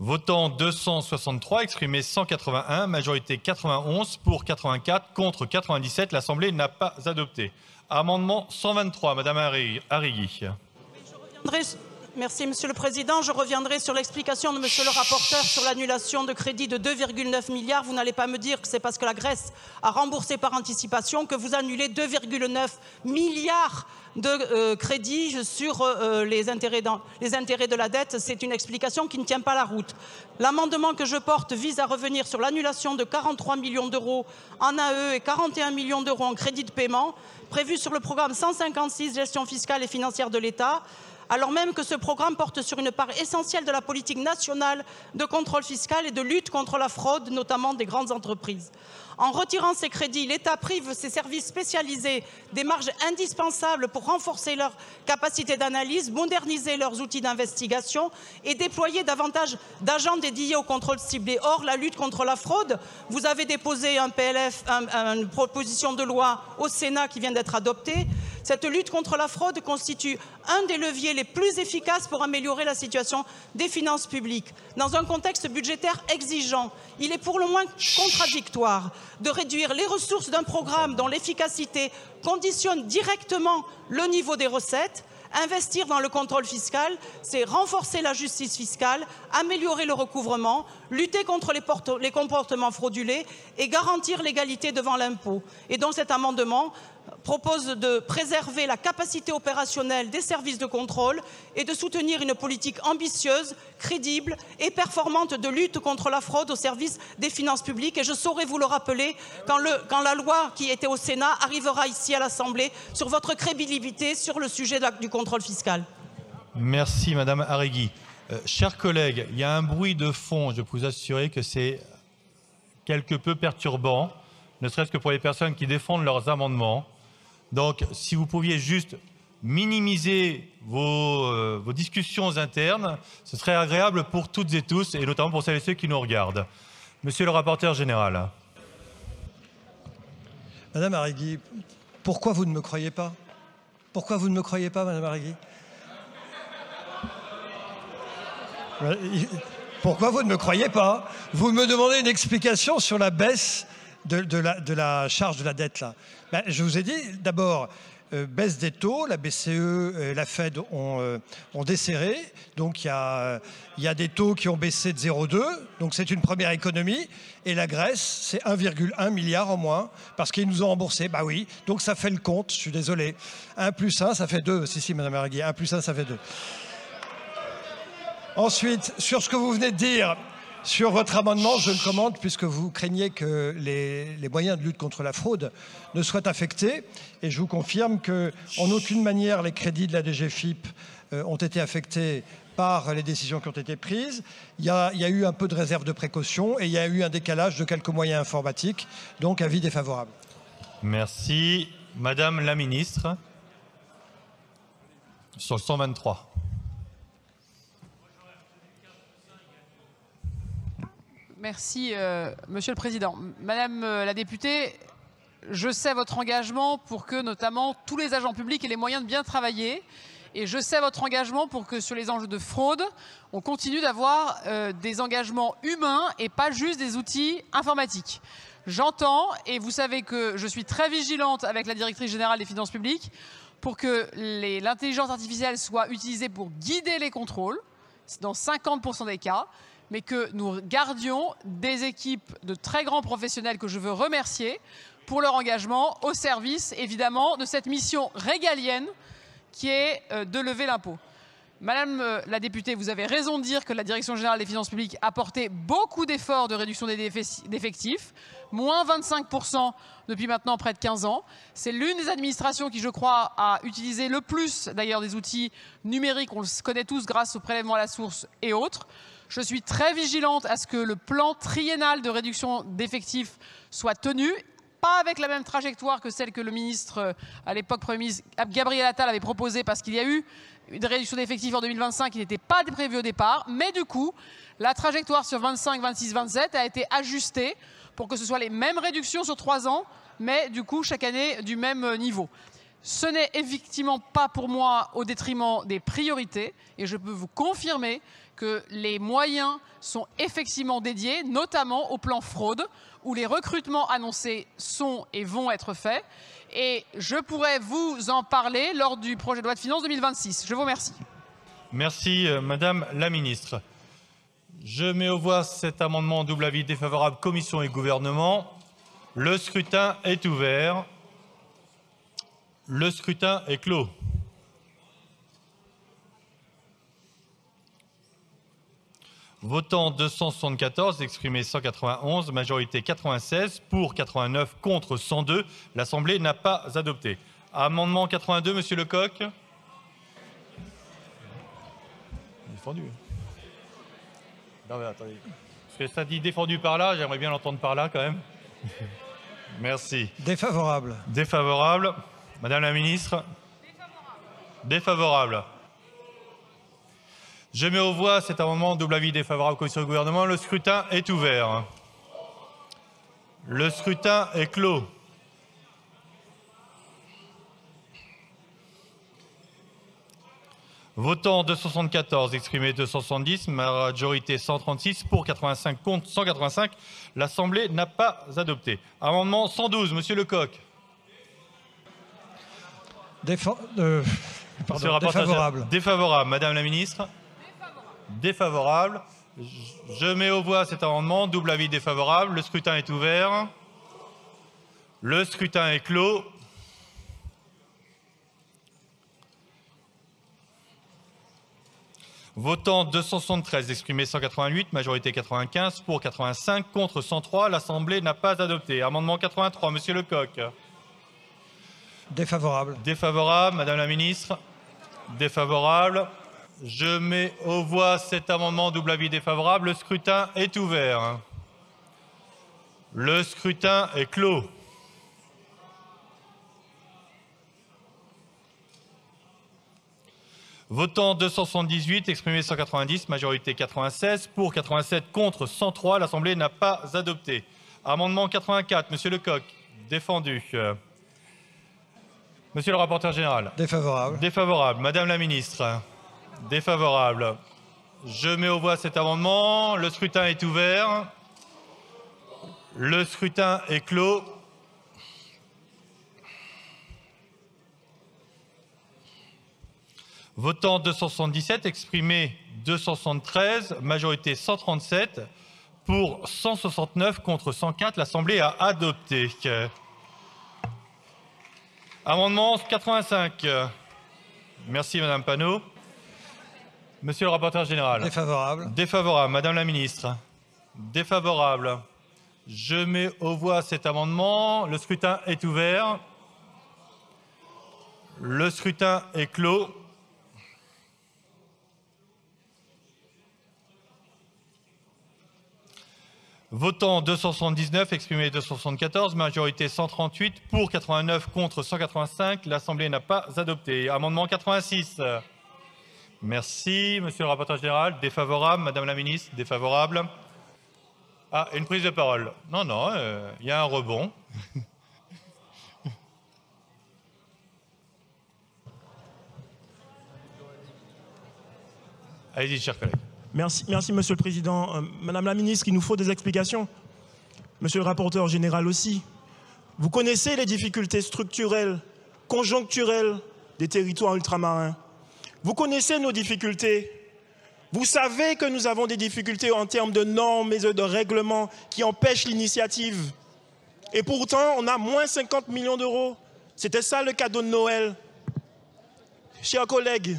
Votant 263, exprimé 181, majorité 91, pour 84, contre 97. L'Assemblée n'a pas adopté. Amendement 123, Madame Arrigui. Merci, Monsieur le Président. Je reviendrai sur l'explication de Monsieur le rapporteur sur l'annulation de crédit de 2,9 milliards. Vous n'allez pas me dire que c'est parce que la Grèce a remboursé par anticipation que vous annulez 2,9 milliards de crédits sur les intérêts de la dette. C'est une explication qui ne tient pas la route. L'amendement que je porte vise à revenir sur l'annulation de 43 millions d'euros en AE et 41 millions d'euros en crédit de paiement prévus sur le programme 156 gestion fiscale et financière de l'État, alors même que ce programme porte sur une part essentielle de la politique nationale de contrôle fiscal et de lutte contre la fraude, notamment des grandes entreprises. En retirant ces crédits, l'État prive ses services spécialisés des marges indispensables pour renforcer leur capacité d'analyse, moderniser leurs outils d'investigation et déployer davantage d'agents dédiés au contrôle ciblé. Or, la lutte contre la fraude, vous avez déposé un PLF, une proposition de loi au Sénat qui vient d'être adoptée. Cette lutte contre la fraude constitue un des leviers les plus efficaces pour améliorer la situation des finances publiques. Dans un contexte budgétaire exigeant, il est pour le moins contradictoire de réduire les ressources d'un programme dont l'efficacité conditionne directement le niveau des recettes. Investir dans le contrôle fiscal, c'est renforcer la justice fiscale, améliorer le recouvrement, lutter contre les comportements frauduleux et garantir l'égalité devant l'impôt. Et donc cet amendement propose de préserver la capacité opérationnelle des services de contrôle et de soutenir une politique ambitieuse, crédible et performante de lutte contre la fraude au service des finances publiques. Et je saurai vous le rappeler quand la loi qui était au Sénat arrivera ici à l'Assemblée sur votre crédibilité sur le sujet du contrôle fiscal. Merci Madame Arrigui. Chers collègues, il y a un bruit de fond, je peux vous assurer que c'est quelque peu perturbant, ne serait-ce que pour les personnes qui défendent leurs amendements. Donc, si vous pouviez juste minimiser vos discussions internes, ce serait agréable pour toutes et tous, et notamment pour celles et ceux qui nous regardent. Monsieur le rapporteur général. Madame Arrigui, pourquoi vous ne me croyez pas? Pourquoi vous ne me croyez pas, Madame Arrigui? Pourquoi vous ne me croyez pas? Vous me demandez une explication sur la baisse de la charge de la dette, là. Ben, je vous ai dit, d'abord, baisse des taux, la BCE et la Fed ont desserré, donc il y a des taux qui ont baissé de 0,2, donc c'est une première économie, et la Grèce, c'est 1,1 milliard en moins, parce qu'ils nous ont remboursé, bah oui, donc ça fait le compte, je suis désolé. 1 plus 1, ça fait 2, si, Madame Arrigui, 1 plus 1, ça fait 2. Ensuite, sur ce que vous venez de dire, sur votre amendement, je le commente puisque vous craignez que les moyens de lutte contre la fraude ne soient affectés. Et je vous confirme qu'en aucune manière les crédits de la DGFiP ont été affectés par les décisions qui ont été prises. Il y a eu un peu de réserve de précaution et il y a eu un décalage de quelques moyens informatiques. Donc, avis défavorable. Merci. Madame la ministre. Sur le 123. Merci, Monsieur le Président. Madame la députée, je sais votre engagement pour que notamment tous les agents publics aient les moyens de bien travailler. Et je sais votre engagement pour que sur les enjeux de fraude, on continue d'avoir des engagements humains et pas juste des outils informatiques. J'entends, et vous savez que je suis très vigilante avec la directrice générale des finances publiques pour que l'intelligence artificielle soit utilisée pour guider les contrôles, dans 50% des cas, mais que nous gardions des équipes de très grands professionnels que je veux remercier pour leur engagement au service, évidemment, de cette mission régalienne qui est de lever l'impôt. Madame la députée, vous avez raison de dire que la Direction générale des finances publiques a porté beaucoup d'efforts de réduction d'effectifs, moins 25% depuis maintenant près de 15 ans. C'est l'une des administrations qui, je crois, a utilisé le plus d'ailleurs des outils numériques, on le connaît tous grâce au prélèvement à la source et autres. Je suis très vigilante à ce que le plan triennal de réduction d'effectifs soit tenu, pas avec la même trajectoire que celle que le ministre, à l'époque Premier ministre Gabriel Attal avait proposée, parce qu'il y a eu une réduction d'effectifs en 2025 qui n'était pas prévue au départ. Mais du coup, la trajectoire sur 25, 26, 27 a été ajustée pour que ce soit les mêmes réductions sur 3 ans, mais du coup, chaque année, du même niveau. Ce n'est effectivement pas pour moi au détriment des priorités, et je peux vous confirmer que les moyens sont effectivement dédiés, notamment au plan fraude, où les recrutements annoncés sont et vont être faits. Et je pourrais vous en parler lors du projet de loi de finances 2026. Je vous remercie. Merci, Madame la Ministre. Je mets aux voix cet amendement en double avis défavorable, Commission et Gouvernement. Le scrutin est ouvert. Le scrutin est clos. Votant 274, exprimé 191, majorité 96, pour 89, contre 102. L'Assemblée n'a pas adopté. Amendement 82, Monsieur Lecoq. Défendu. Non mais attendez. Parce que ça dit défendu par là, j'aimerais bien l'entendre par là quand même. Merci. Défavorable. Défavorable. Madame la Ministre. Défavorable. Je mets aux voix cet amendement, double avis défavorable, Commission et Gouvernement. Le scrutin est ouvert. Le scrutin est clos. Votant 274, exprimé 270, majorité 136, pour 85, contre 185. L'Assemblée n'a pas adopté. Amendement 112, Monsieur Lecoq. Défavorable. Défavorable. Madame la Ministre. Défavorable. Je mets aux voix cet amendement, double avis défavorable. Le scrutin est ouvert. Le scrutin est clos. Votant 273, exprimé 188, majorité 95, pour 85, contre 103. L'Assemblée n'a pas adopté. Amendement 83, Monsieur Lecoq. Défavorable. Défavorable. Madame la Ministre. Défavorable. Je mets aux voix cet amendement, double avis défavorable. Le scrutin est ouvert. Le scrutin est clos. Votant 278, exprimé 190, majorité 96, pour 87, contre 103. L'Assemblée n'a pas adopté. Amendement 84, Monsieur Lecoq. Défendu. Monsieur le rapporteur général. Défavorable. Défavorable. Madame la Ministre. Défavorable. Je mets aux voix cet amendement. Le scrutin est ouvert. Le scrutin est clos. Votant 277, exprimé 273, majorité 137, pour 169, contre 104. L'Assemblée a adopté. Amendement 85. Merci, Madame Panot. Monsieur le rapporteur général. Défavorable. Défavorable. Madame la Ministre. Défavorable. Je mets aux voix cet amendement. Le scrutin est ouvert. Le scrutin est clos. Votant 279, exprimé 274, majorité 138, pour 89, contre 185. L'Assemblée n'a pas adopté. Amendement 86. Merci. Monsieur le rapporteur général, défavorable. Madame la ministre, défavorable. Ah, une prise de parole. Non, non, il y a un rebond. Allez-y, chers collègues. Merci, Monsieur le Président. Madame la Ministre, il nous faut des explications. Monsieur le rapporteur général aussi. Vous connaissez les difficultés structurelles, conjoncturelles des territoires ultramarins. Vous connaissez nos difficultés. Vous savez que nous avons des difficultés en termes de normes et de règlements qui empêchent l'initiative. Et pourtant, on a moins 50 millions d'euros. C'était ça le cadeau de Noël. Chers collègues,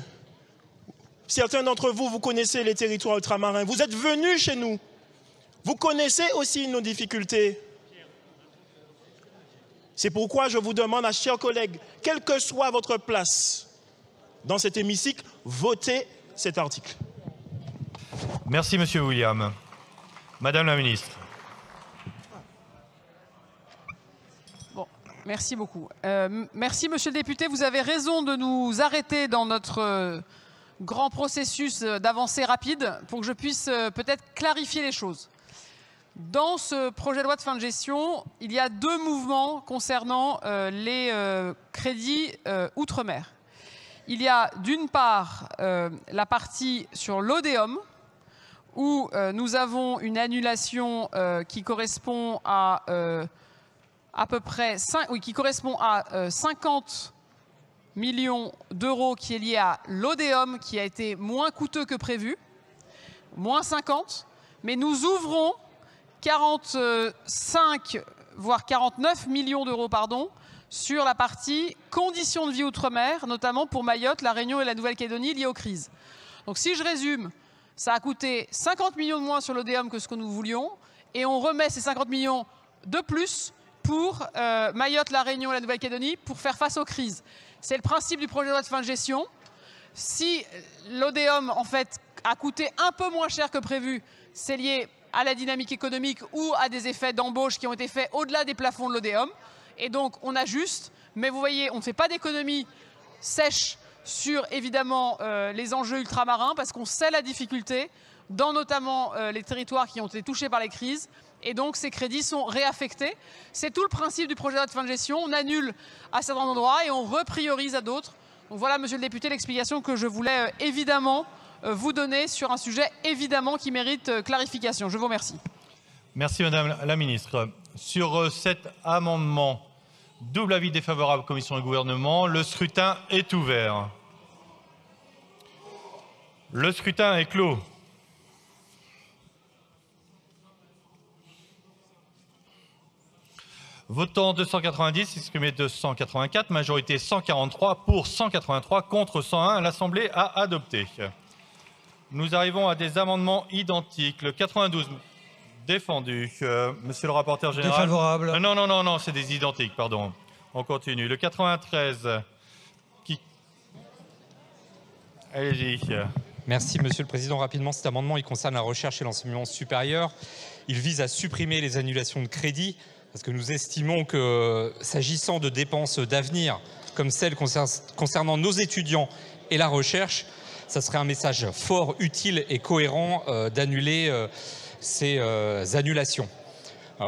certains d'entre vous, vous connaissez les territoires ultramarins. Vous êtes venus chez nous. Vous connaissez aussi nos difficultés. C'est pourquoi je vous demande, chers collègues, quelle que soit votre place dans cet hémicycle, votez cet article. Merci, Monsieur William. Madame la ministre. Bon, merci beaucoup. Merci, Monsieur le député. Vous avez raison de nous arrêter dans notre grand processus d'avancée rapide pour que je puisse peut-être clarifier les choses. Dans ce projet de loi de fin de gestion, il y a deux mouvements concernant les crédits outre-mer. Il y a d'une part la partie sur l'ODEOM, où nous avons une annulation qui correspond à peu près 50 millions d'euros qui est lié à l'ODEOM, qui a été moins coûteux que prévu, moins 50, mais nous ouvrons 45, voire 49 millions d'euros, pardon, sur la partie conditions de vie outre-mer, notamment pour Mayotte, la Réunion et la Nouvelle-Calédonie liées aux crises. Donc si je résume, ça a coûté 50 millions de moins sur l'ODEOM que ce que nous voulions, et on remet ces 50 millions de plus pour Mayotte, la Réunion et la Nouvelle-Calédonie pour faire face aux crises. C'est le principe du projet de loi de fin de gestion. Si l'ODEOM, en fait, a coûté un peu moins cher que prévu, c'est lié à la dynamique économique ou à des effets d'embauche qui ont été faits au-delà des plafonds de l'ODEOM. Et donc, on ajuste. Mais vous voyez, on ne fait pas d'économie sèche sur, évidemment, les enjeux ultramarins parce qu'on sait la difficulté dans notamment les territoires qui ont été touchés par les crises. Et donc, ces crédits sont réaffectés. C'est tout le principe du projet de loi de fin de gestion. On annule à certains endroits et on repriorise à d'autres. Donc voilà, monsieur le député, l'explication que je voulais évidemment vous donner sur un sujet évidemment qui mérite clarification. Je vous remercie. Merci, madame la ministre. Sur cet amendement, double avis défavorable, commission et gouvernement. Le scrutin est ouvert. Le scrutin est clos. Votant 290, exprimé 284, majorité 143, pour 183, contre 101. L'Assemblée a adopté. Nous arrivons à des amendements identiques. Le 92, défendu. Monsieur le rapporteur général. Défavorable. Non, c'est des identiques, pardon. On continue. Le 93, allez-y. Merci, Monsieur le Président. Rapidement, cet amendement, il concerne la recherche et l'enseignement supérieur. Il vise à supprimer les annulations de crédits parce que nous estimons que, s'agissant de dépenses d'avenir, comme celles concernant nos étudiants et la recherche, ça serait un message fort, utile et cohérent d'annuler ces annulations.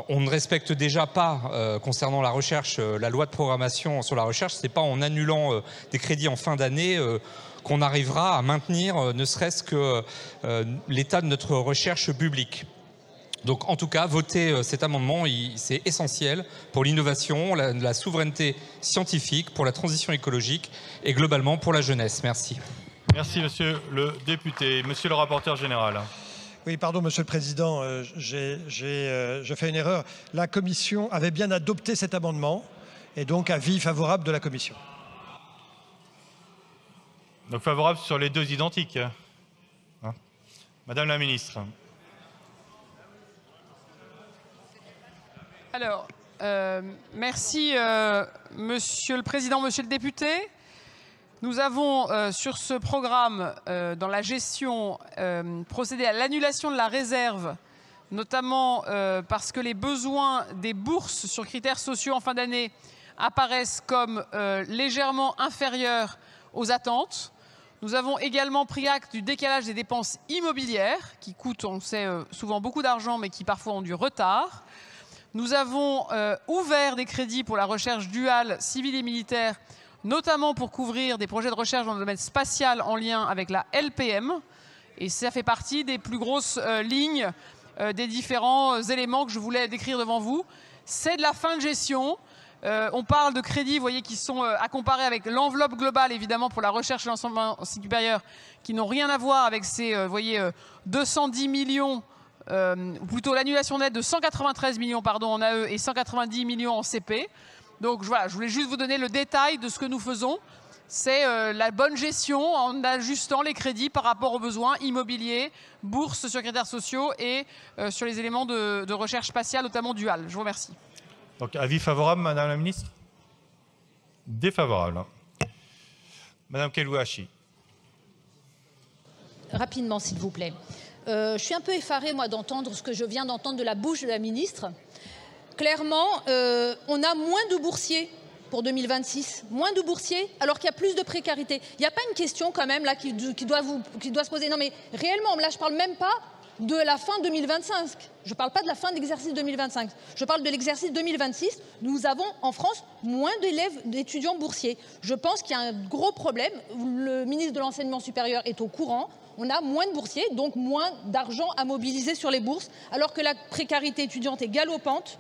On ne respecte déjà pas, concernant la recherche, la loi de programmation sur la recherche. Ce n'est pas en annulant des crédits en fin d'année qu'on arrivera à maintenir ne serait-ce que l'état de notre recherche publique. Donc en tout cas, voter cet amendement, c'est essentiel pour l'innovation, la souveraineté scientifique, pour la transition écologique et globalement pour la jeunesse. Merci. Merci, monsieur le député. Monsieur le rapporteur général. Oui, pardon, Monsieur le Président, j'ai fait une erreur. La Commission avait bien adopté cet amendement et donc avis favorable de la Commission. Donc favorable sur les deux identiques. Hein? Madame la ministre. Alors, merci, Monsieur le Président, Monsieur le député. Nous avons, sur ce programme, dans la gestion, procédé à l'annulation de la réserve notamment parce que les besoins des bourses sur critères sociaux en fin d'année apparaissent comme légèrement inférieurs aux attentes. Nous avons également pris acte du décalage des dépenses immobilières, qui coûtent, on le sait, souvent beaucoup d'argent, mais qui parfois ont du retard. Nous avons ouvert des crédits pour la recherche duale civile et militaire, notamment pour couvrir des projets de recherche dans le domaine spatial en lien avec la LPM. Et ça fait partie des plus grosses lignes des différents éléments que je voulais décrire devant vous. C'est de la fin de gestion. On parle de crédits, vous voyez, qui sont à comparer avec l'enveloppe globale, évidemment, pour la recherche et l'enseignement supérieur, qui n'ont rien à voir avec ces, vous voyez, 210 millions, ou plutôt l'annulation nette de 193 millions pardon, en AE et 190 millions en CP. Donc voilà, je voulais juste vous donner le détail de ce que nous faisons. C'est la bonne gestion en ajustant les crédits par rapport aux besoins immobiliers, bourses sur critères sociaux et sur les éléments de recherche spatiale, notamment dual. Je vous remercie. Donc, avis favorable, Madame la Ministre? Défavorable. Madame Kelouachi. Rapidement, s'il vous plaît. Je suis un peu effarée, moi, d'entendre ce que je viens d'entendre de la bouche de la ministre. Clairement, on a moins de boursiers pour 2026, moins de boursiers, alors qu'il y a plus de précarité. Il n'y a pas une question, quand même, là, qui doit se poser. Non, mais réellement, là, je ne parle même pas de la fin 2025. Je ne parle pas de la fin de l'exercice 2025. Je parle de l'exercice 2026. Nous avons en France moins d'élèves, d'étudiants boursiers. Je pense qu'il y a un gros problème. Le ministre de l'Enseignement supérieur est au courant. On a moins de boursiers, donc moins d'argent à mobiliser sur les bourses, alors que la précarité étudiante est galopante.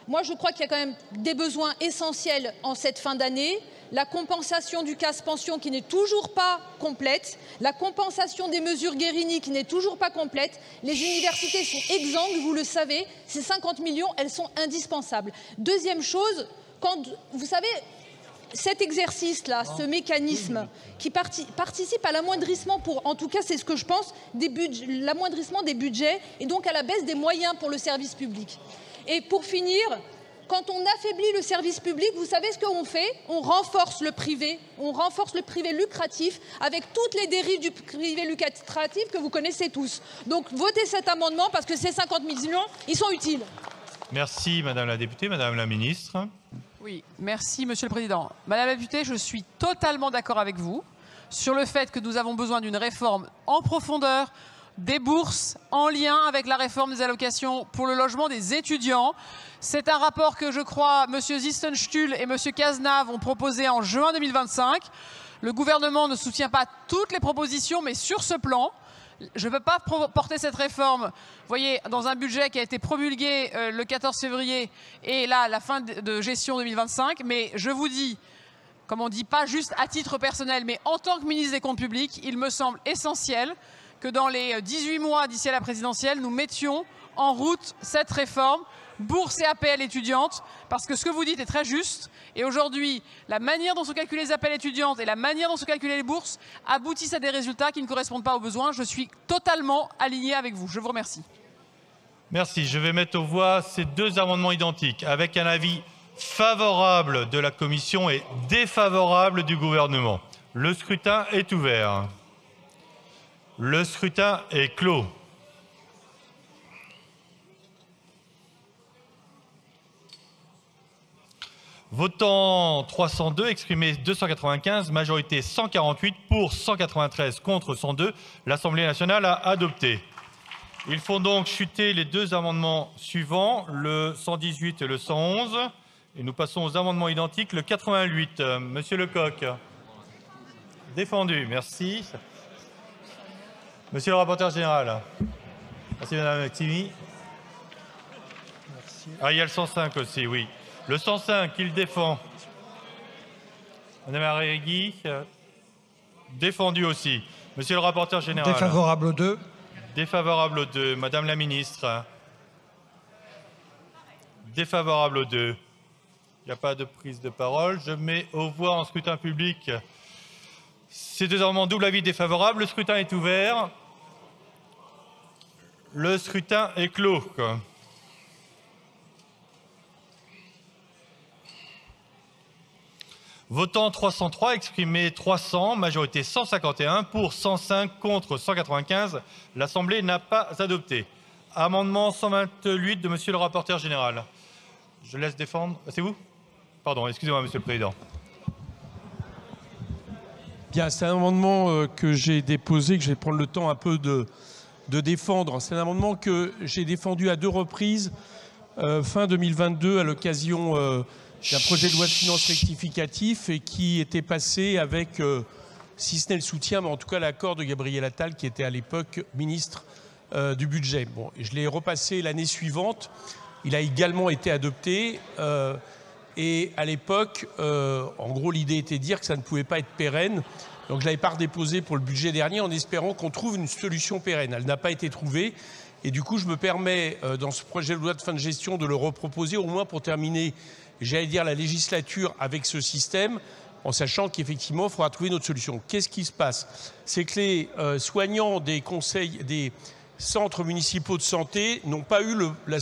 Moi, je crois qu'il y a quand même des besoins essentiels en cette fin d'année. La compensation du CAS pension qui n'est toujours pas complète, la compensation des mesures Guérini qui n'est toujours pas complète. Les universités sont exsangues, vous le savez. Ces 50 millions, elles sont indispensables. Deuxième chose, quand vous savez, cet exercice-là, ce mécanisme qui participe à l'amoindrissement, en tout cas c'est ce que je pense, l'amoindrissement des budgets et donc à la baisse des moyens pour le service public. Et pour finir, quand on affaiblit le service public, vous savez ce qu'on fait? On renforce le privé lucratif avec toutes les dérives du privé lucratif que vous connaissez tous. Donc votez cet amendement parce que ces 50 millions, ils sont utiles. Merci Madame la députée. Madame la Ministre. Oui, merci Monsieur le Président. Madame la députée, je suis totalement d'accord avec vous sur le fait que nous avons besoin d'une réforme en profondeur des bourses en lien avec la réforme des allocations pour le logement des étudiants. C'est un rapport que je crois M. Zistenstuhl et M. Cazenave ont proposé en juin 2025. Le gouvernement ne soutient pas toutes les propositions, mais sur ce plan, je ne peux pas porter cette réforme, vous voyez, dans un budget qui a été promulgué le 14 février et là, la fin de gestion 2025. Mais je vous dis, comme on dit, pas juste à titre personnel, mais en tant que ministre des Comptes publics, il me semble essentiel que dans les 18 mois d'ici à la présidentielle, nous mettions en route cette réforme, bourse et APL étudiantes, parce que ce que vous dites est très juste. Et aujourd'hui, la manière dont sont calculées les APL étudiantes et la manière dont sont calculées les bourses aboutissent à des résultats qui ne correspondent pas aux besoins. Je suis totalement aligné avec vous. Je vous remercie. Merci. Je vais mettre aux voix ces deux amendements identiques avec un avis favorable de la Commission et défavorable du gouvernement. Le scrutin est ouvert. Le scrutin est clos. Votant 302, exprimé 295, majorité 148, pour 193, contre 102. L'Assemblée nationale a adopté. Il faut donc chuter les deux amendements suivants, le 118 et le 111. Et nous passons aux amendements identiques. Le 88, Monsieur Lecoq. Défendu, merci. Monsieur le rapporteur général. Merci Madame Actimi. Ah, il y a le 105 aussi, oui. Le 105, il défend. Madame Arregui, défendu aussi. Monsieur le rapporteur général. Défavorable aux deux. Défavorable aux deux. Madame la ministre. Défavorable aux deux. Il n'y a pas de prise de parole. Je mets aux voix en scrutin public ces deux amendements. Double avis défavorable. Le scrutin est ouvert. Le scrutin est clos. Votant 303, exprimé 300, majorité 151, pour 105, contre 195. L'Assemblée n'a pas adopté. Amendement 128 de Monsieur le rapporteur général. Je laisse défendre. C'est vous? Pardon, excusez-moi, Monsieur le Président. Bien, c'est un amendement que j'ai déposé, que je vais prendre le temps un peu de défendre. C'est un amendement que j'ai défendu à 2 reprises, fin 2022, à l'occasion d'un projet de loi de finances rectificatif et qui était passé avec, si ce n'est le soutien, mais en tout cas l'accord de Gabriel Attal, qui était à l'époque ministre du budget. Bon, je l'ai repassé l'année suivante. Il a également été adopté. Et à l'époque, en gros, l'idée était de dire que ça ne pouvait pas être pérenne. Donc je l'avais pas redéposé pour le budget dernier en espérant qu'on trouve une solution pérenne. Elle n'a pas été trouvée. Et du coup, je me permets, dans ce projet de loi de fin de gestion, de le reproposer, au moins pour terminer, j'allais dire, la législature avec ce système, en sachant qu'effectivement, il faudra trouver une autre solution. Qu'est-ce qui se passe? C'est que les soignants des centres municipaux de santé n'ont pas eu la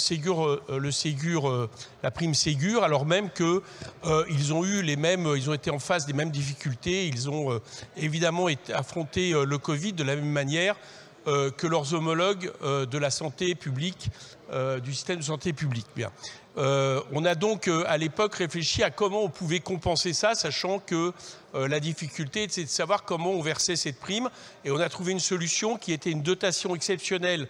prime Ségur, alors même qu'ils ont eu ils ont été en face des mêmes difficultés. Ils ont évidemment affronté le Covid de la même manière que leurs homologues de la santé publique, du système de santé publique. Bien. On a donc à l'époque réfléchi à comment on pouvait compenser ça, sachant que la difficulté c'est de savoir comment on versait cette prime, et on a trouvé une solution qui était une dotation exceptionnelle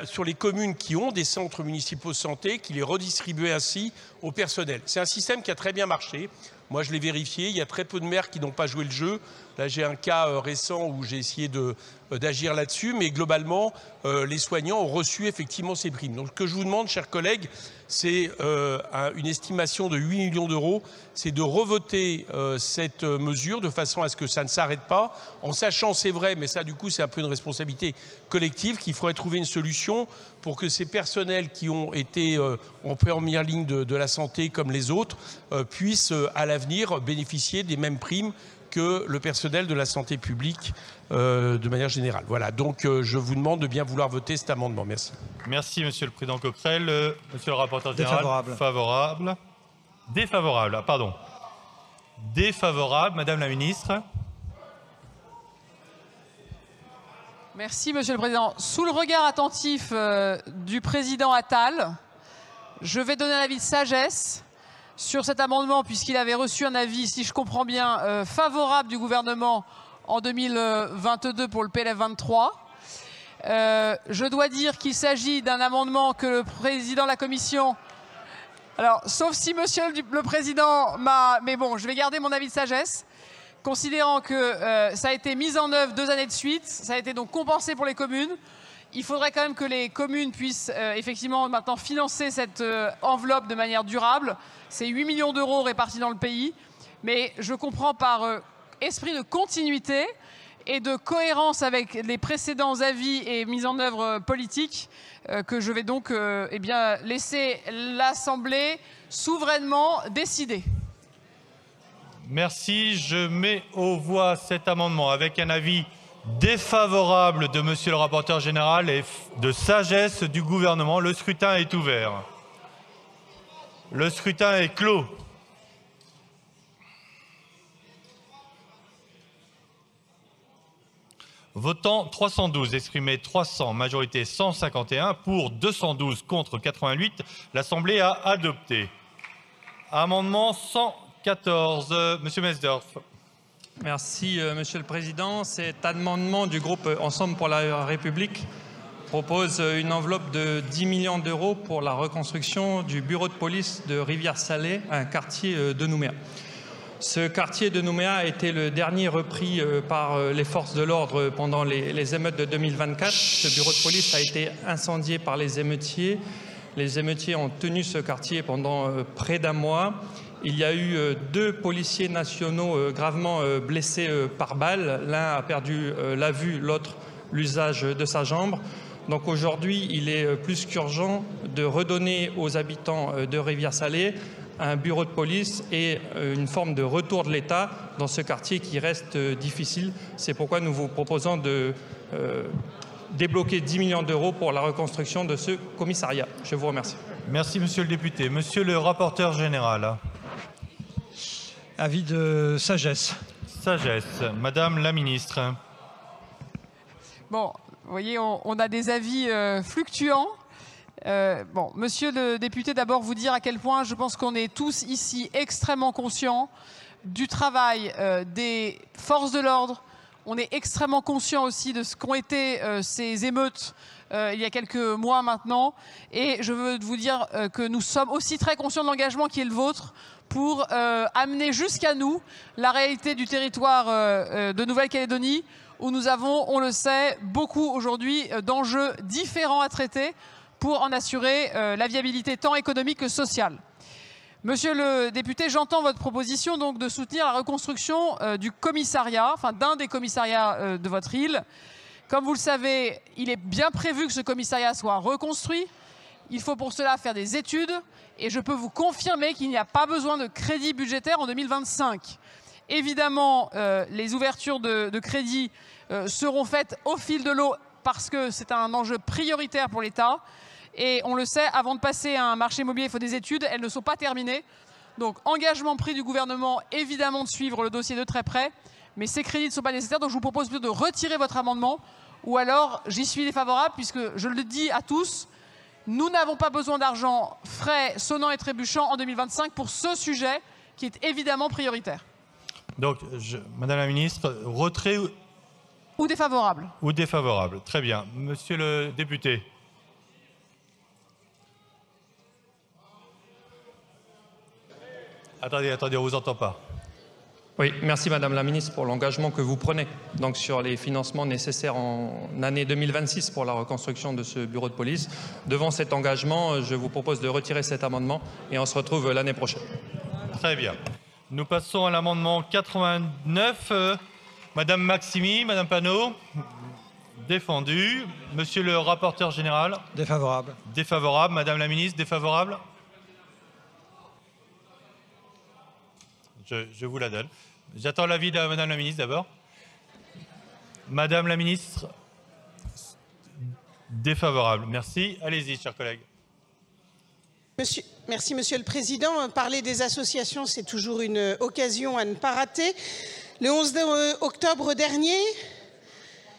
sur les communes qui ont des centres municipaux de santé, qui les redistribuaient ainsi au personnel. C'est un système qui a très bien marché. Moi, je l'ai vérifié. Il y a très peu de maires qui n'ont pas joué le jeu. Là, j'ai un cas récent où j'ai essayé d'agir là-dessus. Mais globalement, les soignants ont reçu effectivement ces primes. Donc, ce que je vous demande, chers collègues, c'est une estimation de 8 millions d'euros. C'est de revoter cette mesure de façon à ce que ça ne s'arrête pas, en sachant, c'est vrai, mais ça, du coup, c'est un peu une responsabilité collective, qu'il faudrait trouver une solution pour que ces personnels qui ont été en première ligne de la santé, comme les autres, puissent à l'avenir bénéficier des mêmes primes que le personnel de la santé publique de manière générale. Voilà, donc je vous demande de bien vouloir voter cet amendement. Merci. Merci, Monsieur le Président Coquerel. Monsieur le rapporteur général. Défavorable. Favorable. Défavorable. Ah, pardon. Défavorable. Madame la Ministre. Merci, Monsieur le Président. Sous le regard attentif du Président Attal, je vais donner un avis de sagesse sur cet amendement, puisqu'il avait reçu un avis, si je comprends bien, favorable du gouvernement en 2022 pour le PLF 23. Je dois dire qu'il s'agit d'un amendement que le Président de la Commission... Alors, sauf si Monsieur le Président m'a... Mais bon, je vais garder mon avis de sagesse, considérant que ça a été mis en œuvre 2 années de suite, ça a été donc compensé pour les communes. Il faudrait quand même que les communes puissent effectivement maintenant financer cette enveloppe de manière durable. C'est 8 millions d'euros répartis dans le pays. Mais je comprends par esprit de continuité et de cohérence avec les précédents avis et mises en œuvre politiques que je vais donc laisser l'Assemblée souverainement décider. Merci. Je mets aux voix cet amendement avec un avis défavorable de Monsieur le rapporteur général et de sagesse du gouvernement. Le scrutin est ouvert. Le scrutin est clos. Votant 312, exprimé 300, majorité 151, pour 212, contre 88. L'Assemblée a adopté. Amendement 114, Monsieur Mesdorf. Merci, Monsieur le Président. Cet amendement du groupe Ensemble pour la République propose une enveloppe de 10 millions d'euros pour la reconstruction du bureau de police de Rivière-Salée, un quartier de Nouméa. Ce quartier de Nouméa a été le dernier repris par les forces de l'ordre pendant les émeutes de 2024. Ce bureau de police a été incendié par les émeutiers. Les émeutiers ont tenu ce quartier pendant près d'un mois. Il y a eu 2 policiers nationaux gravement blessés par balle. L'un a perdu la vue, l'autre l'usage de sa jambe. Donc aujourd'hui, il est plus qu'urgent de redonner aux habitants de Rivière-Salée un bureau de police et une forme de retour de l'État dans ce quartier qui reste difficile. C'est pourquoi nous vous proposons de débloquer 10 millions d'euros pour la reconstruction de ce commissariat. Je vous remercie. Merci, Monsieur le député. Monsieur le rapporteur général. Avis de sagesse. Sagesse. Madame la Ministre. Bon, Vous voyez, on a des avis fluctuants. Bon, monsieur le député, d'abord vous dire à quel point je pense qu'on est tous ici extrêmement conscients du travail des forces de l'ordre. On est extrêmement conscients aussi de ce qu'ont été ces émeutes il y a quelques mois maintenant. Et je veux vous dire que nous sommes aussi très conscients de l'engagement qui est le vôtre pour amener jusqu'à nous la réalité du territoire de Nouvelle-Calédonie, où nous avons, on le sait, beaucoup aujourd'hui d'enjeux différents à traiter pour en assurer la viabilité tant économique que sociale. Monsieur le député, j'entends votre proposition donc de soutenir la reconstruction du commissariat, enfin d'un des commissariats de votre île. Comme vous le savez, il est bien prévu que ce commissariat soit reconstruit. Il faut pour cela faire des études et je peux vous confirmer qu'il n'y a pas besoin de crédit budgétaire en 2025. Évidemment, les ouvertures de crédit seront faites au fil de l'eau parce que c'est un enjeu prioritaire pour l'État. Et on le sait, avant de passer à un marché immobilier, il faut des études. Elles ne sont pas terminées. Donc, engagement pris du gouvernement, évidemment, de suivre le dossier de très près. Mais ces crédits ne sont pas nécessaires. Donc, je vous propose plutôt de retirer votre amendement. Ou alors, j'y suis défavorable, puisque je le dis à tous, nous n'avons pas besoin d'argent frais, sonnant et trébuchant en 2025 pour ce sujet qui est évidemment prioritaire. Donc, Madame la Ministre, retrait ou défavorable. Ou défavorable. Très bien. Monsieur le député. Attendez, on ne vous entend pas. Oui, merci Madame la Ministre pour l'engagement que vous prenez donc, sur les financements nécessaires en année 2026 pour la reconstruction de ce bureau de police. Devant cet engagement, je vous propose de retirer cet amendement et on se retrouve l'année prochaine. Très bien. Nous passons à l'amendement 89. Madame Maximi, Madame Panot, défendu. Monsieur le rapporteur général. Défavorable. Défavorable. Madame la Ministre, défavorable. Je vous la donne. J'attends l'avis de Madame la Ministre d'abord. Madame la Ministre, défavorable. Merci. Allez-y, chers collègues. Merci, Monsieur le Président. Parler des associations, c'est toujours une occasion à ne pas rater. Le 11 octobre dernier,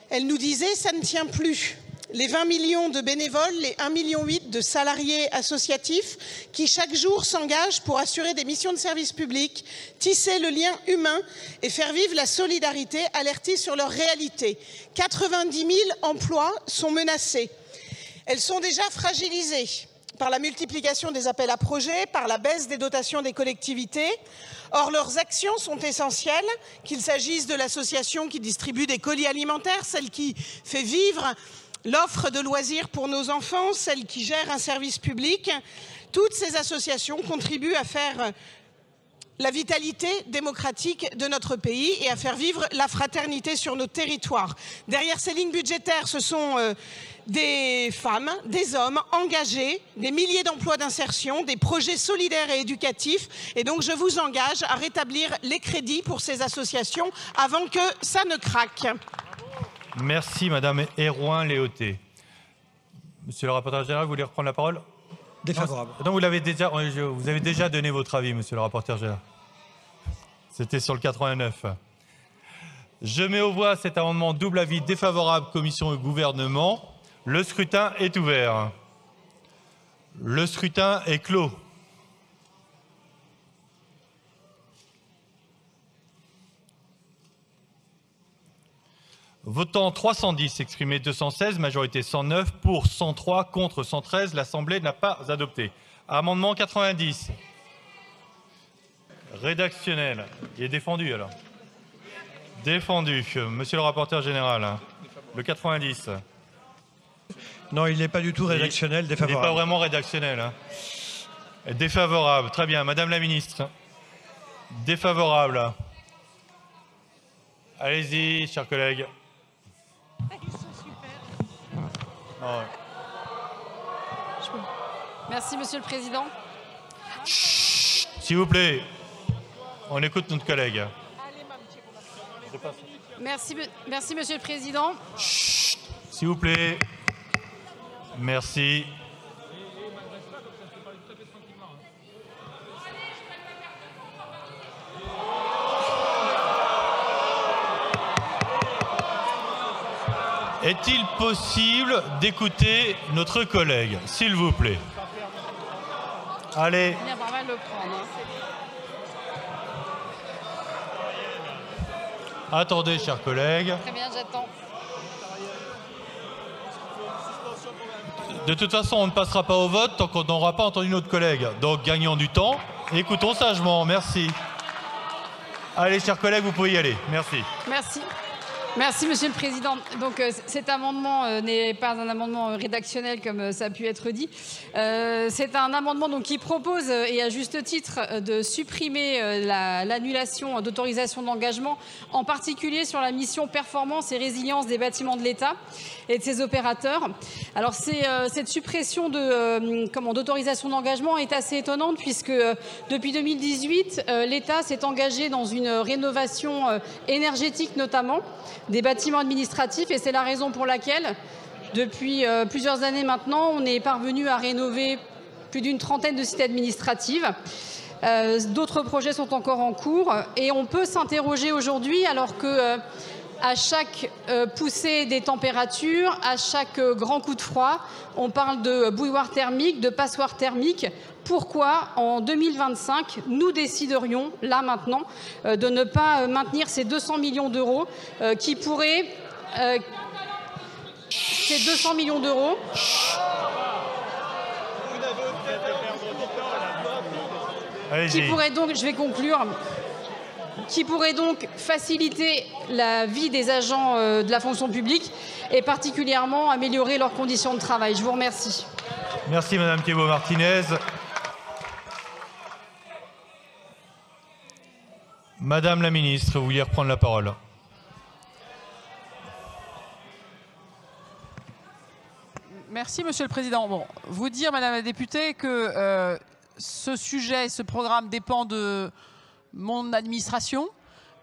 elle nous disait « ça ne tient plus ». Les 20 millions de bénévoles, les 1,8 million de salariés associatifs qui chaque jour s'engagent pour assurer des missions de service public, tisser le lien humain et faire vivre la solidarité, alerter sur leur réalité. 90 000 emplois sont menacés. Elles sont déjà fragilisées par la multiplication des appels à projets, par la baisse des dotations des collectivités. Or, leurs actions sont essentielles, qu'il s'agisse de l'association qui distribue des colis alimentaires, celle qui fait vivre l'offre de loisirs pour nos enfants, celle qui gère un service public. Toutes ces associations contribuent à faire la vitalité démocratique de notre pays et à faire vivre la fraternité sur nos territoires. Derrière ces lignes budgétaires, ce sont des femmes, des hommes engagés, des milliers d'emplois d'insertion, des projets solidaires et éducatifs. Et donc, je vous engage à rétablir les crédits pour ces associations avant que ça ne craque. Merci, Madame Hérouin-Léoté. Monsieur le rapporteur général, vous voulez reprendre la parole? Défavorable. Non, vous avez déjà donné votre avis, monsieur le rapporteur général. C'était sur le 89. Je mets aux voix cet amendement double avis défavorable, commission et gouvernement. Le scrutin est ouvert. Le scrutin est clos. Votant 310, exprimé 216, majorité 109, pour 103, contre 113. L'Assemblée n'a pas adopté. Amendement 90. Rédactionnel. Il est défendu alors. Défendu. Monsieur le rapporteur général, le 90. Non, il n'est pas du tout rédactionnel, défavorable. Il n'est pas vraiment rédactionnel. Hein. Défavorable. Très bien. Madame la ministre. Défavorable. Allez-y, chers collègues. Ils sont super. Oh. Merci, Monsieur le Président. S'il vous plaît, on écoute notre collègue. Merci, Monsieur le Président. S'il vous plaît. Merci. Est-il possible d'écouter notre collègue, s'il vous plaît? Allez. Attendez, chers collègues. Très bien, j'attends. De toute façon, on ne passera pas au vote tant qu'on n'aura pas entendu notre collègue. Donc, gagnons du temps et écoutons sagement. Merci. Allez, chers collègues, vous pouvez y aller. Merci. Merci. Merci, Monsieur le Président. Donc, cet amendement n'est pas un amendement rédactionnel comme ça a pu être dit. C'est un amendement donc, qui propose, et à juste titre, de supprimer l'annulation d'autorisation d'engagement, en particulier sur la mission performance et résilience des bâtiments de l'État et de ses opérateurs. Alors, cette suppression d'autorisation d'engagement est assez étonnante puisque depuis 2018, l'État s'est engagé dans une rénovation énergétique notamment des bâtiments administratifs et c'est la raison pour laquelle, depuis plusieurs années maintenant, on est parvenu à rénover plus d'une trentaine de cités administratives. D'autres projets sont encore en cours et on peut s'interroger aujourd'hui alors que à chaque poussée des températures, à chaque grand coup de froid, on parle de bouilloire thermique, de passoire thermique. Pourquoi, en 2025, nous déciderions, là maintenant, de ne pas maintenir ces 200 millions d'euros qui pourraient... ces 200 millions d'euros... qui pourraient donc, je vais conclure, qui pourrait donc faciliter la vie des agents de la fonction publique et particulièrement améliorer leurs conditions de travail. Je vous remercie. Merci Madame Thiébaut-Martinez. Madame la ministre, vous vouliez reprendre la parole. Merci, Monsieur le Président. Bon, vous dire, Madame la députée, que ce sujet, ce programme dépend de mon administration,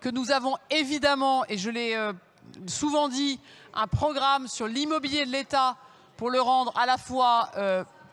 que nous avons évidemment, et je l'ai souvent dit, un programme sur l'immobilier de l'État pour le rendre à la fois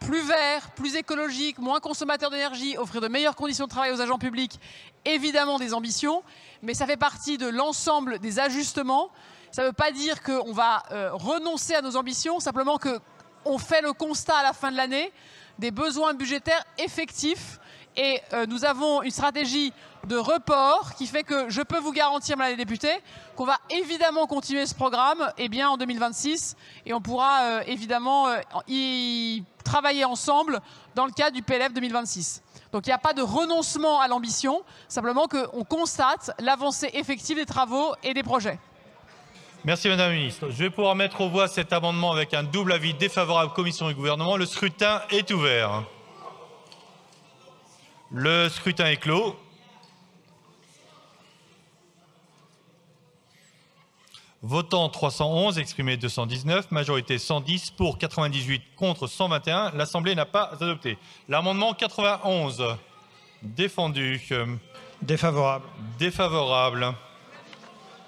plus vert, plus écologique, moins consommateur d'énergie, offrir de meilleures conditions de travail aux agents publics, évidemment des ambitions, mais ça fait partie de l'ensemble des ajustements. Ça ne veut pas dire qu'on va renoncer à nos ambitions, simplement qu'on fait le constat à la fin de l'année des besoins budgétaires effectifs et nous avons une stratégie de report qui fait que je peux vous garantir, Madame la députée, qu'on va évidemment continuer ce programme bien, en 2026 et on pourra évidemment y travailler ensemble dans le cadre du PLF 2026. Donc il n'y a pas de renoncement à l'ambition, simplement qu'on constate l'avancée effective des travaux et des projets. Merci Madame la Ministre. Je vais pouvoir mettre aux voix cet amendement avec un double avis défavorable Commission et Gouvernement. Le scrutin est ouvert. Le scrutin est clos. Votant 311, exprimé 219, majorité 110, pour 98, contre 121. L'Assemblée n'a pas adopté. L'amendement 91, défendu. Défavorable. Défavorable.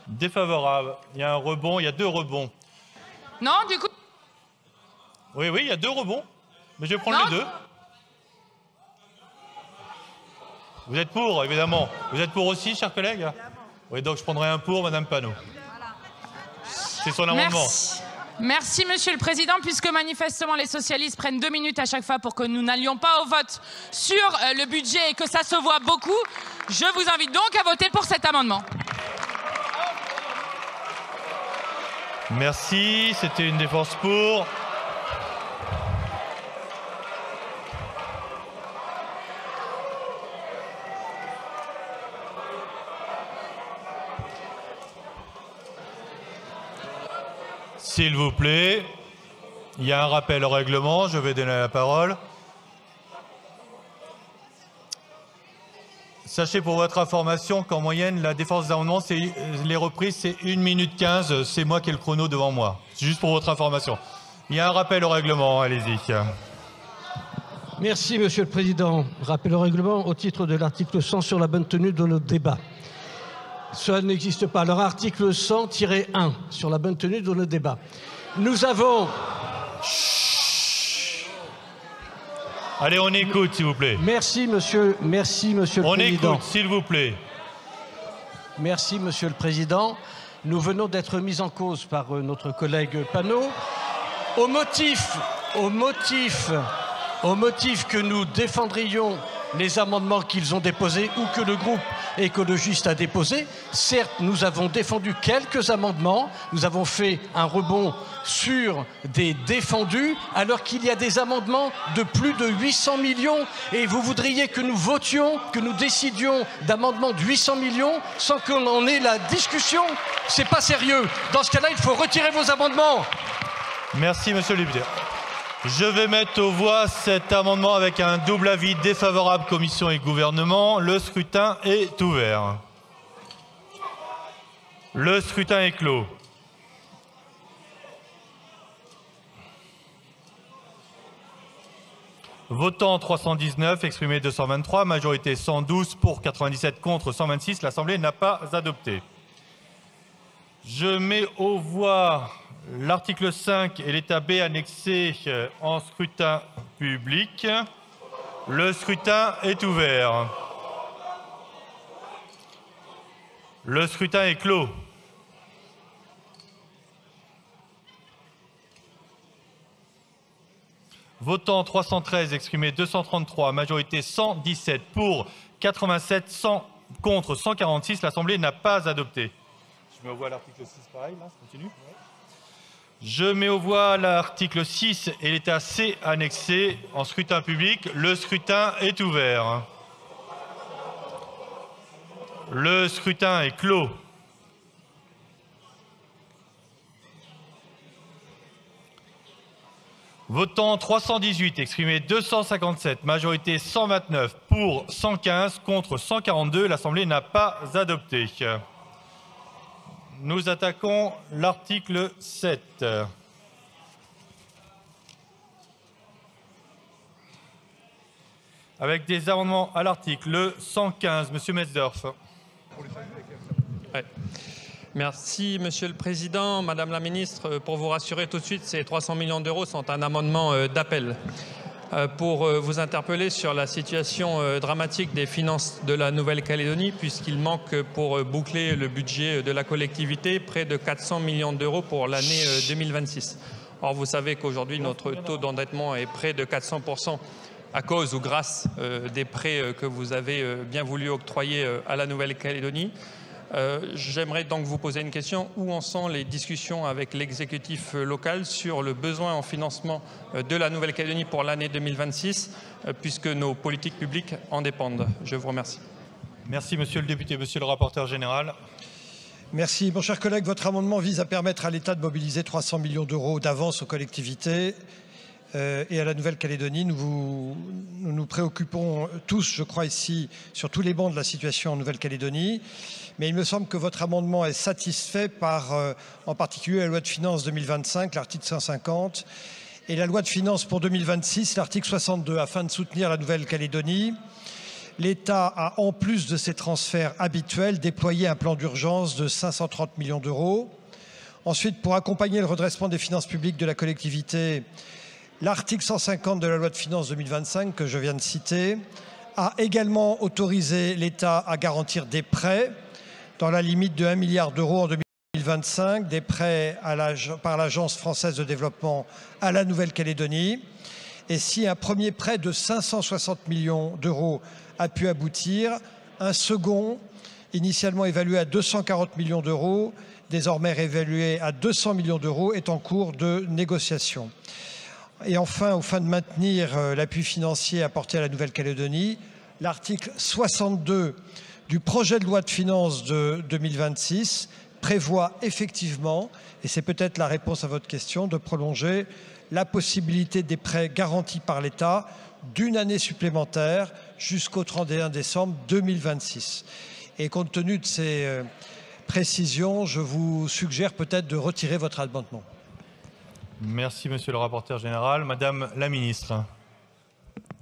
Défavorable. Il y a un rebond, il y a deux rebonds. Non, du coup... Oui, il y a deux rebonds. Mais je vais prendre les deux. Vous êtes pour, évidemment. Vous êtes pour aussi, chers collègues? Oui, donc je prendrai un pour, Madame Panot. C'est son amendement. Merci, Monsieur le Président, puisque manifestement les socialistes prennent 2 minutes à chaque fois pour que nous n'allions pas au vote sur le budget et que ça se voit beaucoup. Je vous invite donc à voter pour cet amendement. Merci, c'était une défense pour. S'il vous plaît, il y a un rappel au règlement, je vais donner la parole. Sachez pour votre information qu'en moyenne, la défense d'amendement, les reprises, c'est 1 minute 15. C'est moi qui ai le chrono devant moi. C'est juste pour votre information. Il y a un rappel au règlement, allez-y. Merci, Monsieur le Président. Rappel au règlement au titre de l'article 100 sur la bonne tenue de nos débats. Cela n'existe pas. Alors, article 100-1 sur la bonne tenue de nos débats. Nous avons... Allez, on écoute, s'il vous plaît. Merci, Monsieur le Président. On écoute, s'il vous plaît. Merci, Monsieur le Président. nous venons d'être mis en cause par notre collègue Panot, au motif que nous défendrions les amendements qu'ils ont déposés ou que le groupe écologiste a déposé. Certes, nous avons défendu quelques amendements, nous avons fait un rebond sur des défendus, alors qu'il y a des amendements de plus de 800 millions, et vous voudriez que nous votions, que nous décidions d'amendements de 800 millions sans qu'on en ait la discussion. C'est pas sérieux. Dans ce cas-là, il faut retirer vos amendements. Merci, monsieur le député. Je vais mettre aux voix cet amendement avec un double avis défavorable, commission et gouvernement. Le scrutin est ouvert. Le scrutin est clos. Votant 319, exprimé 223, majorité 112, pour 97, contre 126. L'Assemblée n'a pas adopté. Je mets aux voix l'article 5 et l'état B annexé en scrutin public. Le scrutin est ouvert. Le scrutin est clos. Votant 313, exprimé 233, majorité 117, pour 87, 100, contre 146. L'Assemblée n'a pas adopté. Je mets aux voix l'article 6, pareil, là, ça continue. Je mets aux voix l'article 6 et l'état C annexé en scrutin public. Le scrutin est ouvert. Le scrutin est clos. Votant 318, exprimé 257, majorité 129, pour 115, contre 142. L'Assemblée n'a pas adopté. Nous attaquons l'article 7. Avec des amendements à l'article 115. Monsieur Metzdorf. Ouais. Merci, Monsieur le Président. Madame la Ministre, pour vous rassurer tout de suite, ces 300 millions d'euros sont un amendement d'appel. Pour vous interpeller sur la situation dramatique des finances de la Nouvelle-Calédonie, puisqu'il manque pour boucler le budget de la collectivité près de 400 millions d'euros pour l'année 2026. Or, vous savez qu'aujourd'hui, notre taux d'endettement est près de 400% à cause ou grâce des prêts que vous avez bien voulu octroyer à la Nouvelle-Calédonie. J'aimerais donc vous poser une question. Où en sont les discussions avec l'exécutif local sur le besoin en financement de la Nouvelle-Calédonie pour l'année 2026, puisque nos politiques publiques en dépendent? Je vous remercie. Merci, monsieur le député. Monsieur le rapporteur général. Merci. Mon cher collègue, votre amendement vise à permettre à l'État de mobiliser 300 millions d'euros d'avance aux collectivités et à la Nouvelle-Calédonie. Nous nous préoccupons tous, je crois, ici, sur tous les bancs de la situation en Nouvelle-Calédonie. Mais il me semble que votre amendement est satisfait par, en particulier, la loi de finances 2025, l'article 150, et la loi de finances pour 2026, l'article 62. Afin de soutenir la Nouvelle-Calédonie, l'État a, en plus de ses transferts habituels, déployé un plan d'urgence de 530 millions d'euros. Ensuite, pour accompagner le redressement des finances publiques de la collectivité, l'article 150 de la loi de finances 2025, que je viens de citer, a également autorisé l'État à garantir des prêts dans la limite de 1 milliard d'euros en 2025, des prêts par l'Agence française de développement à la Nouvelle-Calédonie. Et si un premier prêt de 560 millions d'euros a pu aboutir, un second, initialement évalué à 240 millions d'euros, désormais réévalué à 200 millions d'euros, est en cours de négociation. Et enfin, aux fins de maintenir l'appui financier apporté à la Nouvelle-Calédonie, l'article 62 du projet de loi de finances de 2026 prévoit effectivement, et c'est peut-être la réponse à votre question, de prolonger la possibilité des prêts garantis par l'État d'une année supplémentaire jusqu'au 31 décembre 2026. Et compte tenu de ces précisions, je vous suggère peut-être de retirer votre amendement. Merci, monsieur le rapporteur général. Madame la ministre.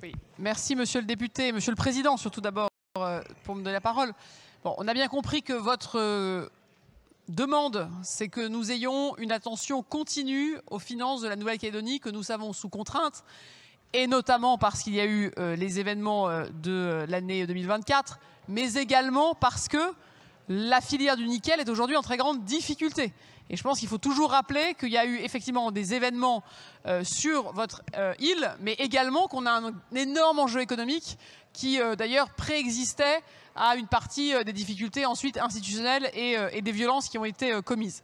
Oui, merci, monsieur le député. Monsieur le président, surtout d'abord, pour me donner la parole. Bon, on a bien compris que votre demande, c'est que nous ayons une attention continue aux finances de la Nouvelle-Calédonie que nous savons sous contrainte, et notamment parce qu'il y a eu les événements de l'année 2024, mais également parce que la filière du nickel est aujourd'hui en très grande difficulté. Et je pense qu'il faut toujours rappeler qu'il y a eu effectivement des événements sur votre île, mais également qu'on a un énorme enjeu économique qui d'ailleurs préexistait à une partie des difficultés ensuite institutionnelles et des violences qui ont été commises.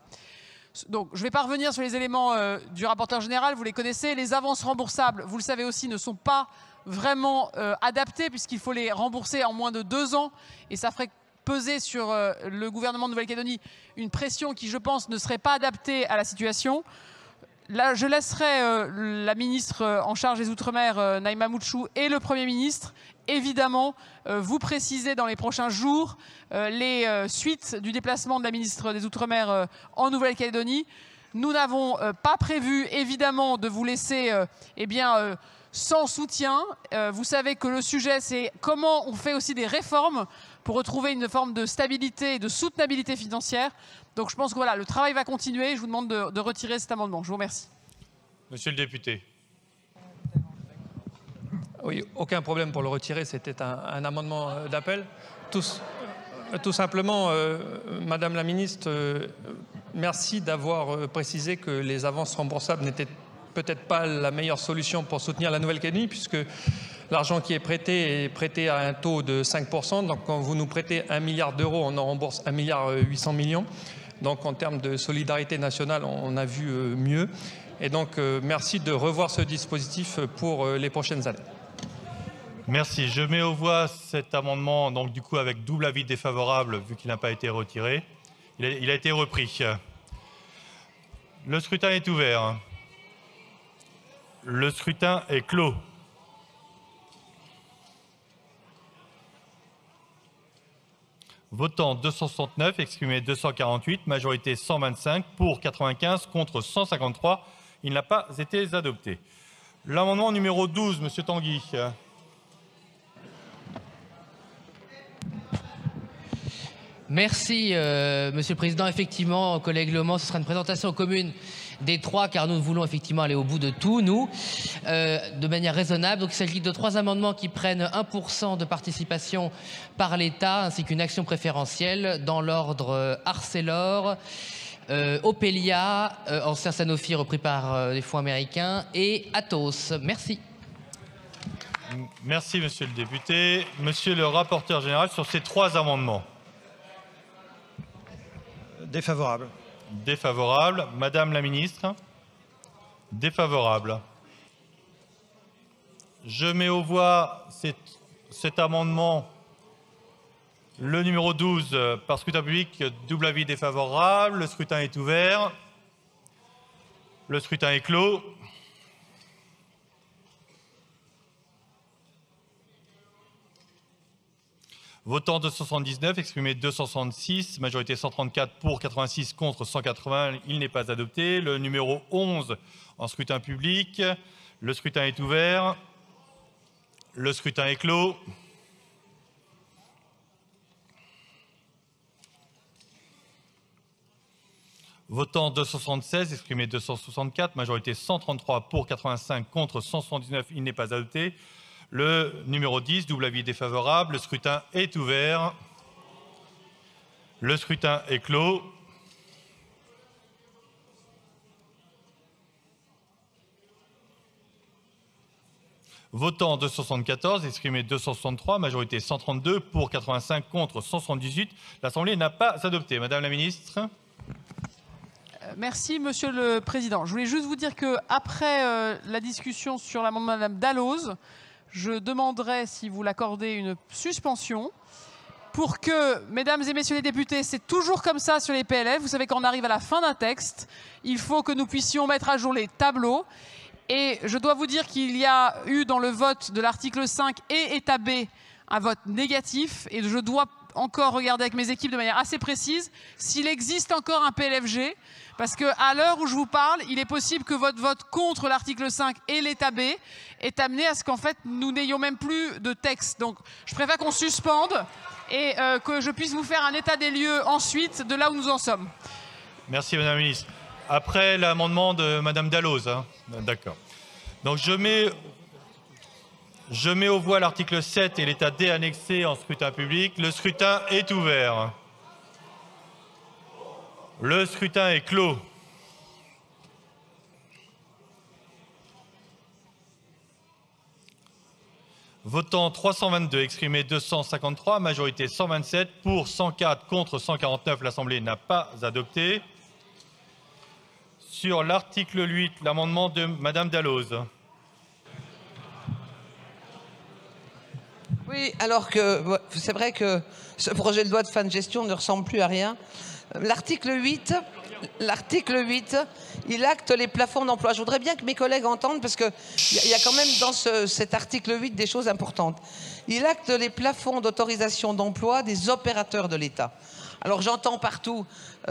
Donc, je ne vais pas revenir sur les éléments du rapporteur général, vous les connaissez. Les avances remboursables, vous le savez aussi, ne sont pas vraiment adaptées puisqu'il faut les rembourser en moins de 2 ans et ça ferait peser sur le gouvernement de Nouvelle-Calédonie une pression qui, je pense, ne serait pas adaptée à la situation. Là, je laisserai la ministre en charge des Outre-mer, Naïma Mouchou, et le Premier ministre, évidemment, vous préciser dans les prochains jours les suites du déplacement de la ministre des Outre-mer en Nouvelle-Calédonie. Nous n'avons pas prévu, évidemment, de vous laisser sans soutien. Vous savez que le sujet, c'est comment on fait aussi des réformes pour retrouver une forme de stabilité et de soutenabilité financière. Donc je pense que voilà, le travail va continuer. Je vous demande de retirer cet amendement. Je vous remercie. Monsieur le député. Oui, aucun problème pour le retirer. C'était un amendement d'appel. Tout simplement, Madame la ministre, merci d'avoir précisé que les avances remboursables n'étaient peut-être pas la meilleure solution pour soutenir la Nouvelle-Calédonie, puisque l'argent qui est prêté à un taux de 5%. Donc quand vous nous prêtez 1 milliard d'euros, on en rembourse 1,8 milliard. Donc en termes de solidarité nationale, on a vu mieux. Et donc merci de revoir ce dispositif pour les prochaines années. Merci. Je mets aux voix cet amendement, donc du coup avec double avis défavorable, vu qu'il n'a pas été retiré. Il a été repris. Le scrutin est ouvert. Le scrutin est clos. Votant 269, exprimé 248, majorité 125, pour 95, contre 153. Il n'a pas été adopté. L'amendement numéro 12, Monsieur Tanguy. Merci, Monsieur le Président. Effectivement, collègue Leman, ce sera une présentation commune des 3, car nous voulons effectivement aller au bout de tout, nous, de manière raisonnable. Donc il s'agit de 3 amendements qui prennent 1% de participation par l'État, ainsi qu'une action préférentielle dans l'ordre Arcelor, Opelia, ancien Sanofi repris par les fonds américains, et Atos. Merci. Merci, Monsieur le député. Monsieur le rapporteur général, sur ces 3 amendements. Défavorable. Défavorable. Madame la ministre. Défavorable. Je mets aux voix cet amendement, le numéro 12, par scrutin public, double avis défavorable. Le scrutin est ouvert. Le scrutin est clos. Votant 279, exprimé 266, majorité 134 pour, 86 contre, 180. Il n'est pas adopté. Le numéro 11 en scrutin public. Le scrutin est ouvert. Le scrutin est clos. Votant 276, exprimé 264, majorité 133 pour, 85 contre, 179. Il n'est pas adopté. Le numéro 10, double avis défavorable. Le scrutin est ouvert. Le scrutin est clos. Votant 274, exprimé 263, majorité 132, pour 85, contre 178. L'Assemblée n'a pas adopté. Madame la ministre. Merci, Monsieur le Président. Je voulais juste vous dire qu'après la discussion sur l'amendement de Mme Dalloz, je demanderai, si vous l'accordez, une suspension pour que, mesdames et messieurs les députés, c'est toujours comme ça sur les PLF. Vous savez, quand on arrive à la fin d'un texte, il faut que nous puissions mettre à jour les tableaux. Et je dois vous dire qu'il y a eu dans le vote de l'article 5 et état B un vote négatif. Et je dois encore regarder avec mes équipes de manière assez précise s'il existe encore un PLFG. Parce qu'à l'heure où je vous parle, il est possible que votre vote contre l'article 5 et l'état B est amené à ce qu'en fait, nous n'ayons même plus de texte. Donc, je préfère qu'on suspende et que je puisse vous faire un état des lieux ensuite de là où nous en sommes. Merci, Madame la ministre. Après l'amendement de Madame Dalloz. Hein. D'accord. Donc, je mets aux voix l'article 7 et l'état D annexé en scrutin public. Le scrutin est ouvert. Le scrutin est clos. Votant 322, exprimé 253, majorité 127, pour 104, contre 149, l'Assemblée n'a pas adopté. Sur l'article 8, l'amendement de Madame Dalloz. Oui, alors que c'est vrai que ce projet de loi de fin de gestion ne ressemble plus à rien. L'article 8, il acte les plafonds d'emploi. Je voudrais bien que mes collègues entendent, parce qu'il y a quand même dans cet article 8 des choses importantes. Il acte les plafonds d'autorisation d'emploi des opérateurs de l'État. Alors j'entends partout,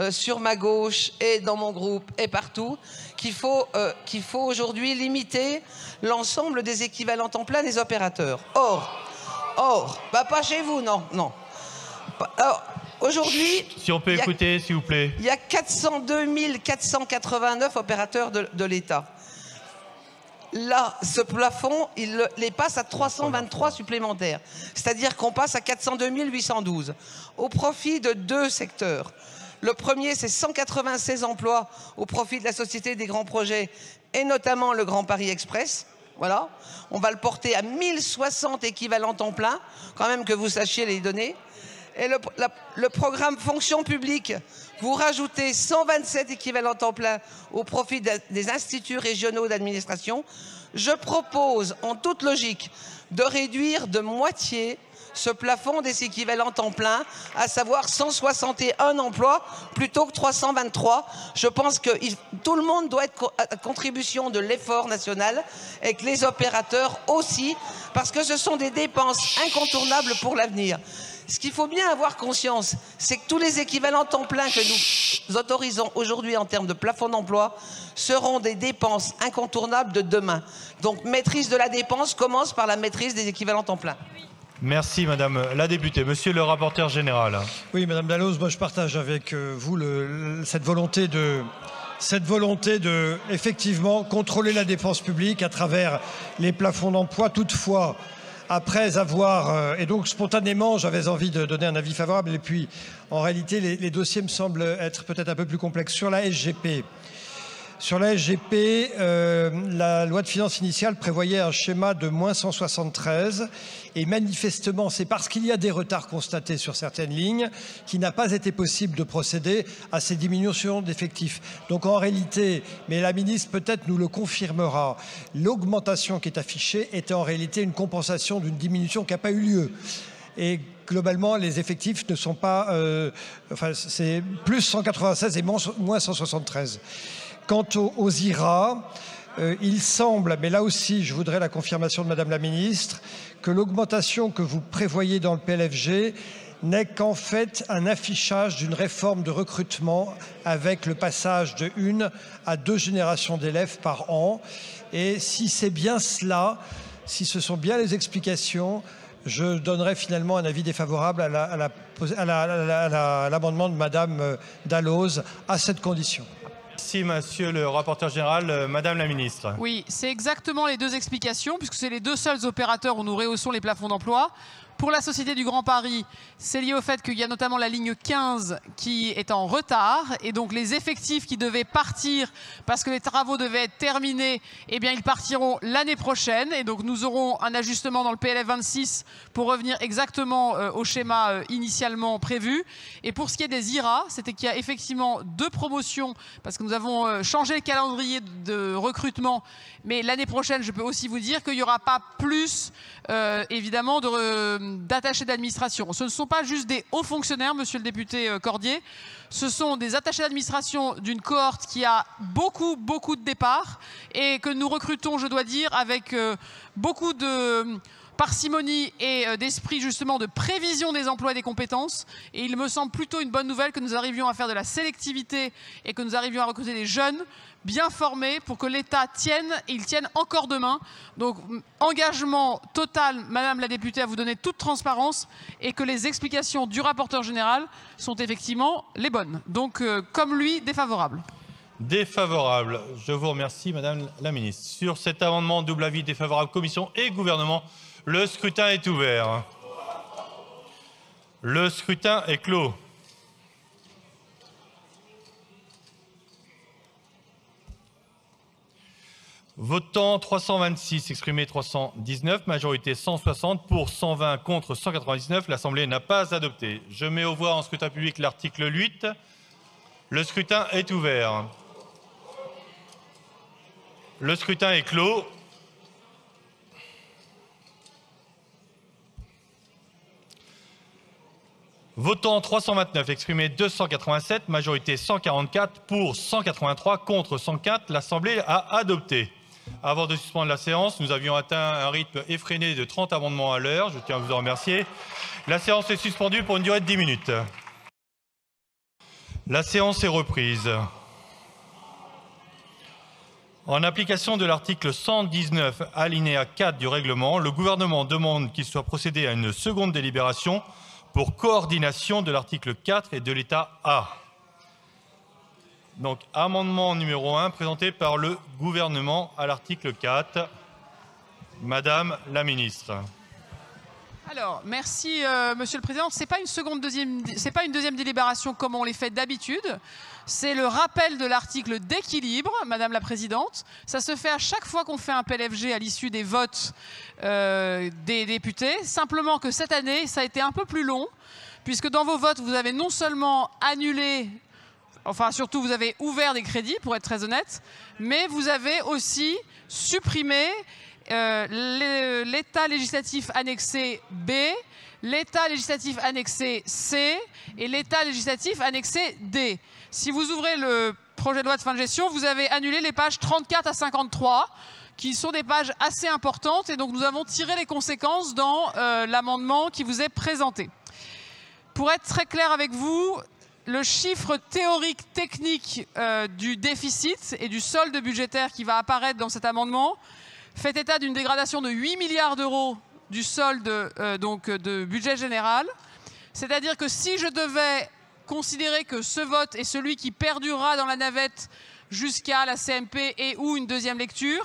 sur ma gauche et dans mon groupe et partout, qu'il faut aujourd'hui limiter l'ensemble des équivalents temps plein des opérateurs. Or, pas chez vous, non. Alors, aujourd'hui... Si on peut écouter, s'il vous plaît. Il y a 402 489 opérateurs de l'État. Là, ce plafond, il les passe à 323 supplémentaires. C'est-à-dire qu'on passe à 402 812 au profit de 2 secteurs. Le premier, c'est 196 emplois au profit de la Société des grands projets et notamment le Grand Paris Express. Voilà. On va le porter à 1060 équivalents temps plein, quand même que vous sachiez les données. Et le programme fonction publique, vous rajoutez 127 équivalents temps plein au profit des instituts régionaux d'administration. Je propose, en toute logique, de réduire de moitié ce plafond des équivalents temps plein, à savoir 161 emplois plutôt que 323. Je pense que tout le monde doit être à contribution de l'effort national et que les opérateurs aussi, parce que ce sont des dépenses incontournables pour l'avenir. Ce qu'il faut bien avoir conscience, c'est que tous les équivalents temps plein que nous autorisons aujourd'hui en termes de plafond d'emploi seront des dépenses incontournables de demain. Donc, maîtrise de la dépense commence par la maîtrise des équivalents temps plein. Merci Madame la députée. Monsieur le rapporteur général. Oui, Madame Dalloz, moi je partage avec vous cette volonté de effectivement contrôler la dépense publique à travers les plafonds d'emploi. Toutefois, après avoir... et donc spontanément, j'avais envie de donner un avis favorable. Et puis, en réalité, les dossiers me semblent être peut-être un peu plus complexes. Sur la SGP, la loi de finances initiale prévoyait un schéma de moins 173 et manifestement c'est parce qu'il y a des retards constatés sur certaines lignes qu'il n'a pas été possible de procéder à ces diminutions d'effectifs. Donc en réalité, mais la ministre peut-être nous le confirmera, l'augmentation qui est affichée est en réalité une compensation d'une diminution qui n'a pas eu lieu. Et globalement, les effectifs ne sont pas... enfin, c'est plus 196 et moins 173. Quant aux IRA, il semble, mais là aussi je voudrais la confirmation de Madame la Ministre, que l'augmentation que vous prévoyez dans le PLFG n'est qu'en fait un affichage d'une réforme de recrutement avec le passage de 1 à 2 générations d'élèves par an. Et si c'est bien cela, si ce sont bien les explications, je donnerai finalement un avis défavorable à l'amendement de Madame Dalloz à cette condition. Merci, monsieur le rapporteur général. Madame la ministre. Oui, c'est exactement les 2 explications, puisque c'est les 2 seuls opérateurs où nous rehaussons les plafonds d'emploi. Pour la Société du Grand Paris, c'est lié au fait qu'il y a notamment la ligne 15 qui est en retard. Et donc les effectifs qui devaient partir parce que les travaux devaient être terminés, eh bien ils partiront l'année prochaine. Et donc nous aurons un ajustement dans le PLF 26 pour revenir exactement au schéma initialement prévu. Et pour ce qui est des IRA, c'était qu'il y a effectivement 2 promotions parce que nous avons changé le calendrier de recrutement. Mais l'année prochaine, je peux aussi vous dire qu'il n'y aura pas plus, évidemment, d'attachés d'administration. Ce ne sont pas juste des hauts fonctionnaires, monsieur le député Cordier, ce sont des attachés d'administration d'une cohorte qui a beaucoup de départs et que nous recrutons, je dois dire, avec beaucoup de parcimonie et d'esprit justement de prévision des emplois et des compétences. Et il me semble plutôt une bonne nouvelle que nous arrivions à faire de la sélectivité et que nous arrivions à recruter des jeunes bien formés pour que l'État tienne, et il tienne encore demain. Donc, engagement total, Madame la députée, à vous donner toute transparence et que les explications du rapporteur général sont effectivement les bonnes. Donc, comme lui, défavorable. Défavorable. Je vous remercie, Madame la ministre. Sur cet amendement, double avis défavorable, commission et gouvernement. Le scrutin est ouvert. Le scrutin est clos. Votant 326, exprimé 319, majorité 160, pour 120, contre 199. L'Assemblée n'a pas adopté. Je mets aux voix en scrutin public l'article 8. Le scrutin est ouvert. Le scrutin est clos. Votant 329, exprimé 287, majorité 144, pour 183, contre 104. L'Assemblée a adopté. Avant de suspendre la séance, nous avions atteint un rythme effréné de 30 amendements à l'heure. Je tiens à vous en remercier. La séance est suspendue pour une durée de 10 minutes. La séance est reprise. En application de l'article 119, alinéa 4 du règlement, le gouvernement demande qu'il soit procédé à une seconde délibération pour coordination de l'article 4 et de l'état A. Donc, amendement numéro 1, présenté par le gouvernement à l'article 4. Madame la ministre. Alors, merci Monsieur le Président. Ce n'est pas une deuxième délibération comme on les fait d'habitude. C'est le rappel de l'article d'équilibre, Madame la Présidente. Ça se fait à chaque fois qu'on fait un PLFG à l'issue des votes des députés. Simplement que cette année, ça a été un peu plus long, puisque dans vos votes, vous avez non seulement annulé, enfin surtout vous avez ouvert des crédits, pour être très honnête, mais vous avez aussi supprimé l'état législatif annexé B, l'état législatif annexé C et l'état législatif annexé D. Si vous ouvrez le projet de loi de fin de gestion, vous avez annulé les pages 34 à 53, qui sont des pages assez importantes, et donc nous avons tiré les conséquences dans l'amendement qui vous est présenté. Pour être très clair avec vous, le chiffre théorique technique du déficit et du solde budgétaire qui va apparaître dans cet amendement fait état d'une dégradation de 8 milliards d'euros du solde de budget général. C'est-à-dire que si je devais considérer que ce vote est celui qui perdurera dans la navette jusqu'à la CMP et ou une deuxième lecture,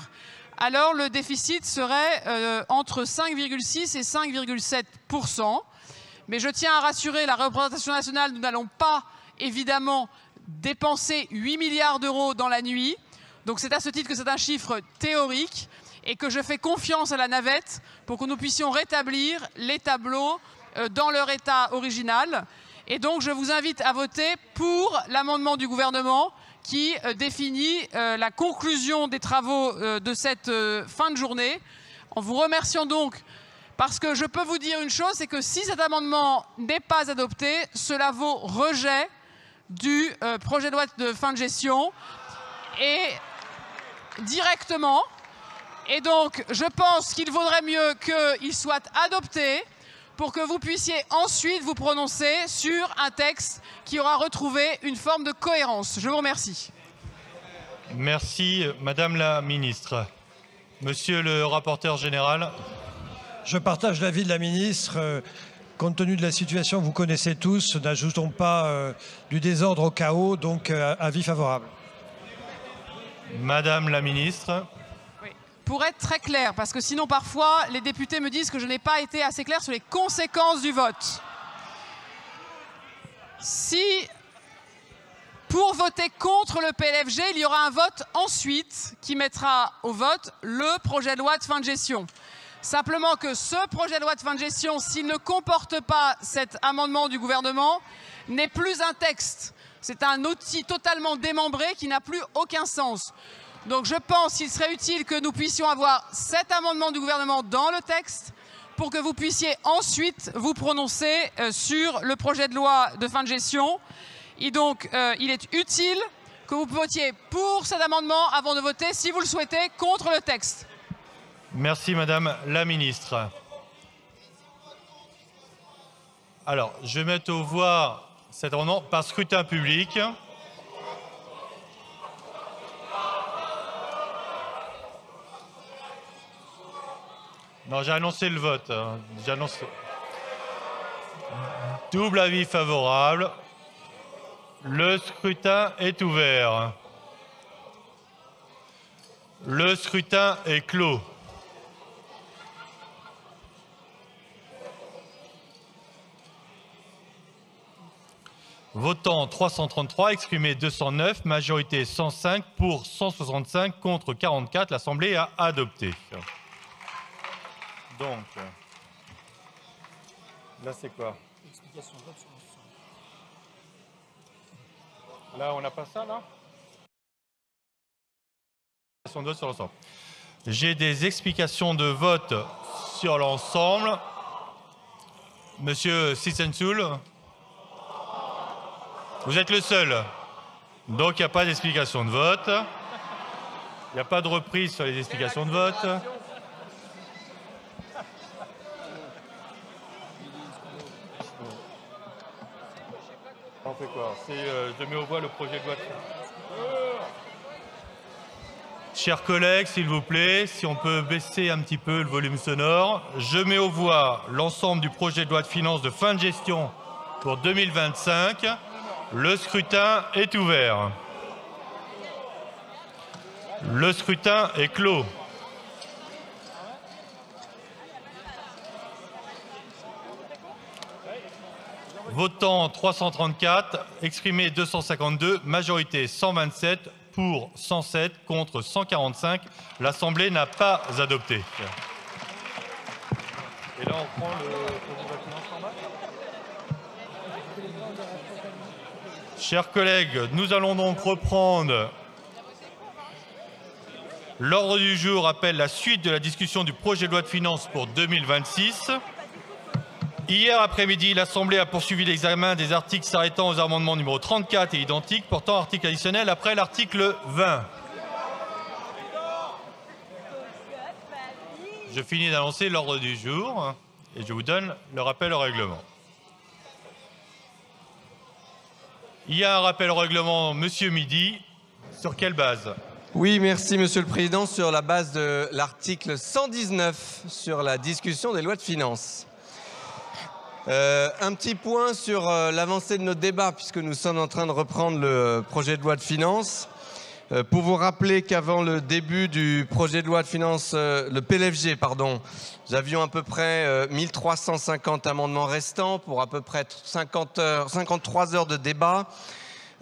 alors le déficit serait entre 5,6 et 5,7%. Mais je tiens à rassurer la représentation nationale, nous n'allons pas évidemment dépenser 8 milliards d'euros dans la nuit. Donc c'est à ce titre que c'est un chiffre théorique et que je fais confiance à la navette pour que nous puissions rétablir les tableaux dans leur état original. Et donc je vous invite à voter pour l'amendement du gouvernement qui définit la conclusion des travaux de cette fin de journée. En vous remerciant donc, parce que je peux vous dire une chose, c'est que si cet amendement n'est pas adopté, cela vaut rejet du projet de loi de fin de gestion et directement. Et donc, je pense qu'il vaudrait mieux qu'il soit adopté pour que vous puissiez ensuite vous prononcer sur un texte qui aura retrouvé une forme de cohérence. Je vous remercie. Merci, Madame la Ministre. Monsieur le rapporteur général. Je partage l'avis de la ministre. Compte tenu de la situation que vous connaissez tous, n'ajoutons pas du désordre au chaos, donc avis favorable. Madame la ministre. Pour être très clair, parce que sinon parfois les députés me disent que je n'ai pas été assez clair sur les conséquences du vote. Si pour voter contre le PLFG, il y aura un vote ensuite qui mettra au vote le projet de loi de fin de gestion. Simplement que ce projet de loi de fin de gestion, s'il ne comporte pas cet amendement du gouvernement, n'est plus un texte. C'est un outil totalement démembré qui n'a plus aucun sens. Donc je pense qu'il serait utile que nous puissions avoir cet amendement du gouvernement dans le texte pour que vous puissiez ensuite vous prononcer sur le projet de loi de fin de gestion. Et donc il est utile que vous votiez pour cet amendement avant de voter, si vous le souhaitez, contre le texte. Merci Madame la Ministre. Alors, je vais mettre aux voix cet amendement par scrutin public. Non, j'ai annoncé le vote. J'ai annoncé. Double avis favorable. Le scrutin est ouvert. Le scrutin est clos. Votant 333, exprimé 209, majorité 105 pour 165 contre 44. L'Assemblée a adopté. Donc, là c'est quoi? Là on n'a pas ça là? Explication de vote sur l'ensemble. J'ai des explications de vote sur l'ensemble. Monsieur Sissensoul, vous êtes le seul. Donc il n'y a pas d'explication de vote. Il n'y a pas de reprise sur les explications de vote. On fait quoi? Je mets au voie le projet de loi. Chers collègues, s'il vous plaît, si on peut baisser un petit peu le volume sonore. Je mets au voie l'ensemble du projet de loi de finances de fin de gestion pour 2025. Le scrutin est ouvert. Le scrutin est clos. Votant 334, exprimé 252, majorité 127, pour 107, contre 145. L'Assemblée n'a pas adopté. Et là, on prend le projet de loi de finances normal. Chers collègues, nous allons donc reprendre. L'ordre du jour appelle la suite de la discussion du projet de loi de finances pour 2026. Hier après-midi, l'Assemblée a poursuivi l'examen des articles s'arrêtant aux amendements numéro 34 et identiques portant article additionnel après l'article 20. Je finis d'annoncer l'ordre du jour et je vous donne le rappel au règlement. Il y a un rappel au règlement, Monsieur Midi. Sur quelle base? Oui, merci Monsieur le Président. Sur la base de l'article 119 sur la discussion des lois de finances. Un petit point sur l'avancée de notre débat, puisque nous sommes en train de reprendre le projet de loi de finances. Pour vous rappeler qu'avant le début du projet de loi de finances, le PLFG, pardon, nous avions à peu près 1350 amendements restants pour à peu près 53 heures de débat,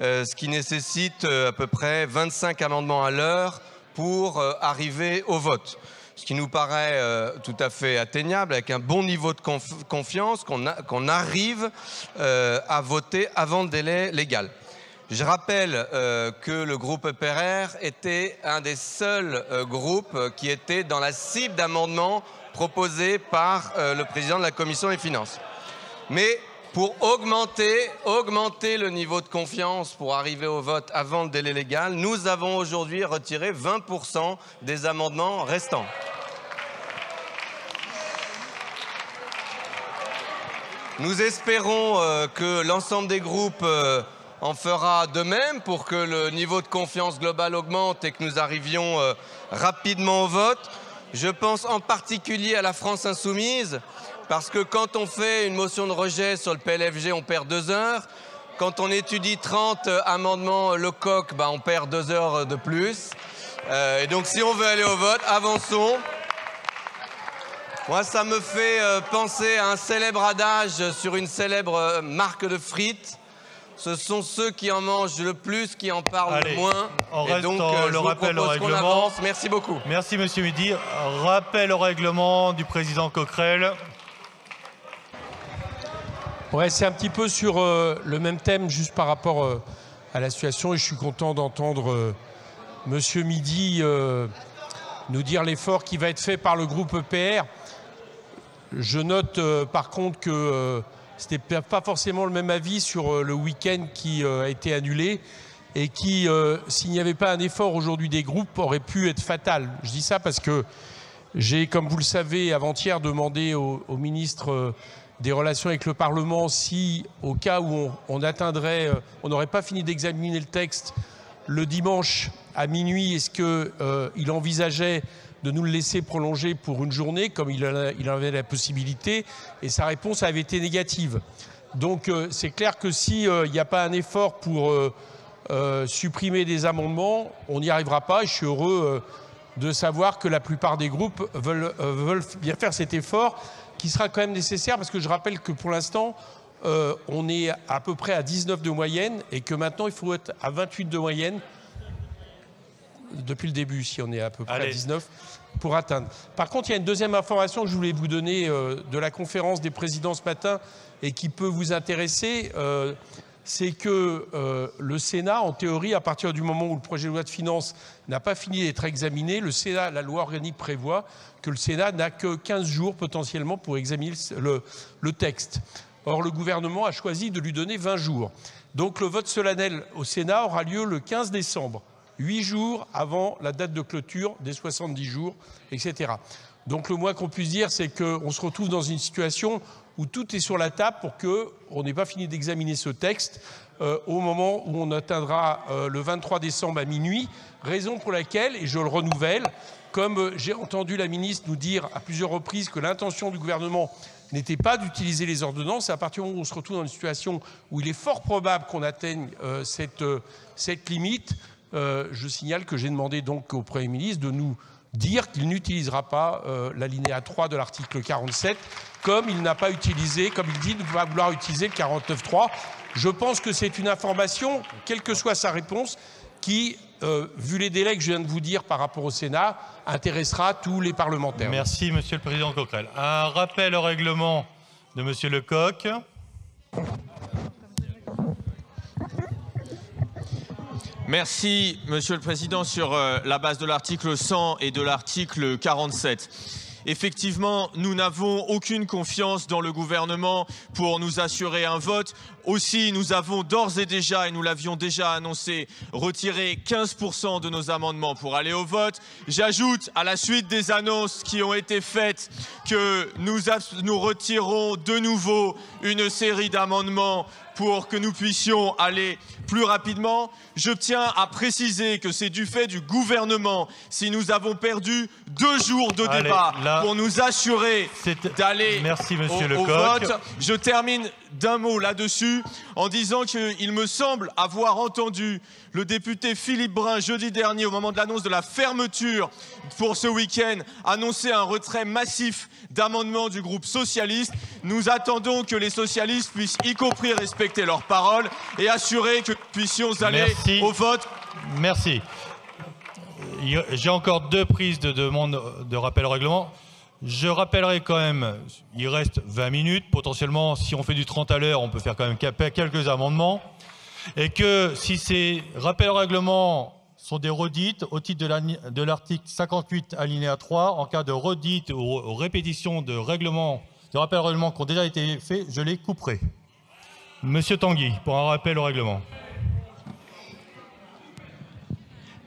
ce qui nécessite à peu près 25 amendements à l'heure pour arriver au vote. Ce qui nous paraît tout à fait atteignable, avec un bon niveau de confiance, qu'on arrive à voter avant le délai légal. Je rappelle que le groupe EPRR était un des seuls groupes qui était dans la cible d'amendements proposés par le président de la Commission des finances. Mais pour augmenter le niveau de confiance pour arriver au vote avant le délai légal, nous avons aujourd'hui retiré 20% des amendements restants. Nous espérons que l'ensemble des groupes en fera de même pour que le niveau de confiance global augmente et que nous arrivions rapidement au vote. Je pense en particulier à la France Insoumise, parce que quand on fait une motion de rejet sur le PLFG, on perd 2 heures. Quand on étudie 30 amendements Lecoq, on perd 2 heures de plus. Et donc si on veut aller au vote, avançons. Moi, ça me fait penser à un célèbre adage sur une célèbre marque de frites. Ce sont ceux qui en mangent le plus qui en parlent le moins. On reste donc, le rappel au règlement. Merci beaucoup. Merci, Monsieur Midi. Rappel au règlement du président Coquerel. Ouais, c'est un petit peu sur le même thème, juste par rapport à la situation. Et je suis content d'entendre Monsieur Midi nous dire l'effort qui va être fait par le groupe EPR. Je note par contre que ce n'était pas forcément le même avis sur le week-end qui a été annulé et qui, s'il n'y avait pas un effort aujourd'hui des groupes, aurait pu être fatal. Je dis ça parce que j'ai, comme vous le savez, avant-hier demandé au ministre des Relations avec le Parlement si, au cas où on atteindrait, on n'aurait pas fini d'examiner le texte le dimanche à minuit, est-ce qu'il envisageait de nous le laisser prolonger pour une journée, comme il en avait la possibilité, et sa réponse avait été négative. Donc c'est clair que s'il n'y a pas un effort pour supprimer des amendements, on n'y arrivera pas. Et je suis heureux de savoir que la plupart des groupes veulent bien faire cet effort, qui sera quand même nécessaire, parce que je rappelle que pour l'instant, on est à peu près à 19 de moyenne et que maintenant il faut être à 28 de moyenne depuis le début, si on est à peu près à 19 pour atteindre. Par contre, il y a une deuxième information que je voulais vous donner de la conférence des présidents ce matin et qui peut vous intéresser. C'est que le Sénat, en théorie, à partir du moment où le projet de loi de finances n'a pas fini d'être examiné, le Sénat, la loi organique prévoit que le Sénat n'a que 15 jours potentiellement pour examiner le texte. Or, le gouvernement a choisi de lui donner 20 jours. Donc le vote solennel au Sénat aura lieu le 15 décembre, 8 jours avant la date de clôture des 70 jours, etc. Donc le moins qu'on puisse dire, c'est qu'on se retrouve dans une situation où tout est sur la table pour qu'on n'ait pas fini d'examiner ce texte au moment où on atteindra le 23 décembre à minuit, raison pour laquelle, et je le renouvelle, comme j'ai entendu la ministre nous dire à plusieurs reprises que l'intention du gouvernement n'était pas d'utiliser les ordonnances, à partir du moment où on se retrouve dans une situation où il est fort probable qu'on atteigne cette limite, je signale que j'ai demandé donc au Premier ministre de nous dire qu'il n'utilisera pas l'alinéa 3 de l'article 47, comme il n'a pas utilisé, comme il dit de ne pas vouloir utiliser le 49.3. Je pense que c'est une information, quelle que soit sa réponse, qui, vu les délais que je viens de vous dire par rapport au Sénat, intéressera tous les parlementaires. Merci, Monsieur le Président Coquerel. Un rappel au règlement de Monsieur Lecoq. Merci, Monsieur le Président. Sur la base de l'article 100 et de l'article 47. Effectivement, nous n'avons aucune confiance dans le gouvernement pour nous assurer un vote. Aussi, nous avons d'ores et déjà, et nous l'avions déjà annoncé, retiré 15% de nos amendements pour aller au vote. J'ajoute, à la suite des annonces qui ont été faites, que nous retirerons de nouveau une série d'amendements pour que nous puissions aller plus rapidement. Je tiens à préciser que c'est du fait du gouvernement si nous avons perdu 2 jours de débat pour nous assurer d'aller au vote. Je termine d'un mot là-dessus en disant qu'il me semble avoir entendu le député Philippe Brun jeudi dernier au moment de l'annonce de la fermeture pour ce week-end annoncer un retrait massif d'amendements du groupe socialiste. Nous attendons que les socialistes puissent y compris respecter leurs paroles et assurer que nous puissions aller au vote. Merci. J'ai encore 2 prises de demande de rappel au règlement. Je rappellerai quand même, il reste 20 minutes. Potentiellement, si on fait du 30 à l'heure, on peut faire quand même quelques amendements. Et que si ces rappels au règlement sont des redites au titre de l'article 58 alinéa 3, en cas de redites ou répétition de rappels au règlement qui ont déjà été faits, je les couperai. Monsieur Tanguy, pour un rappel au règlement.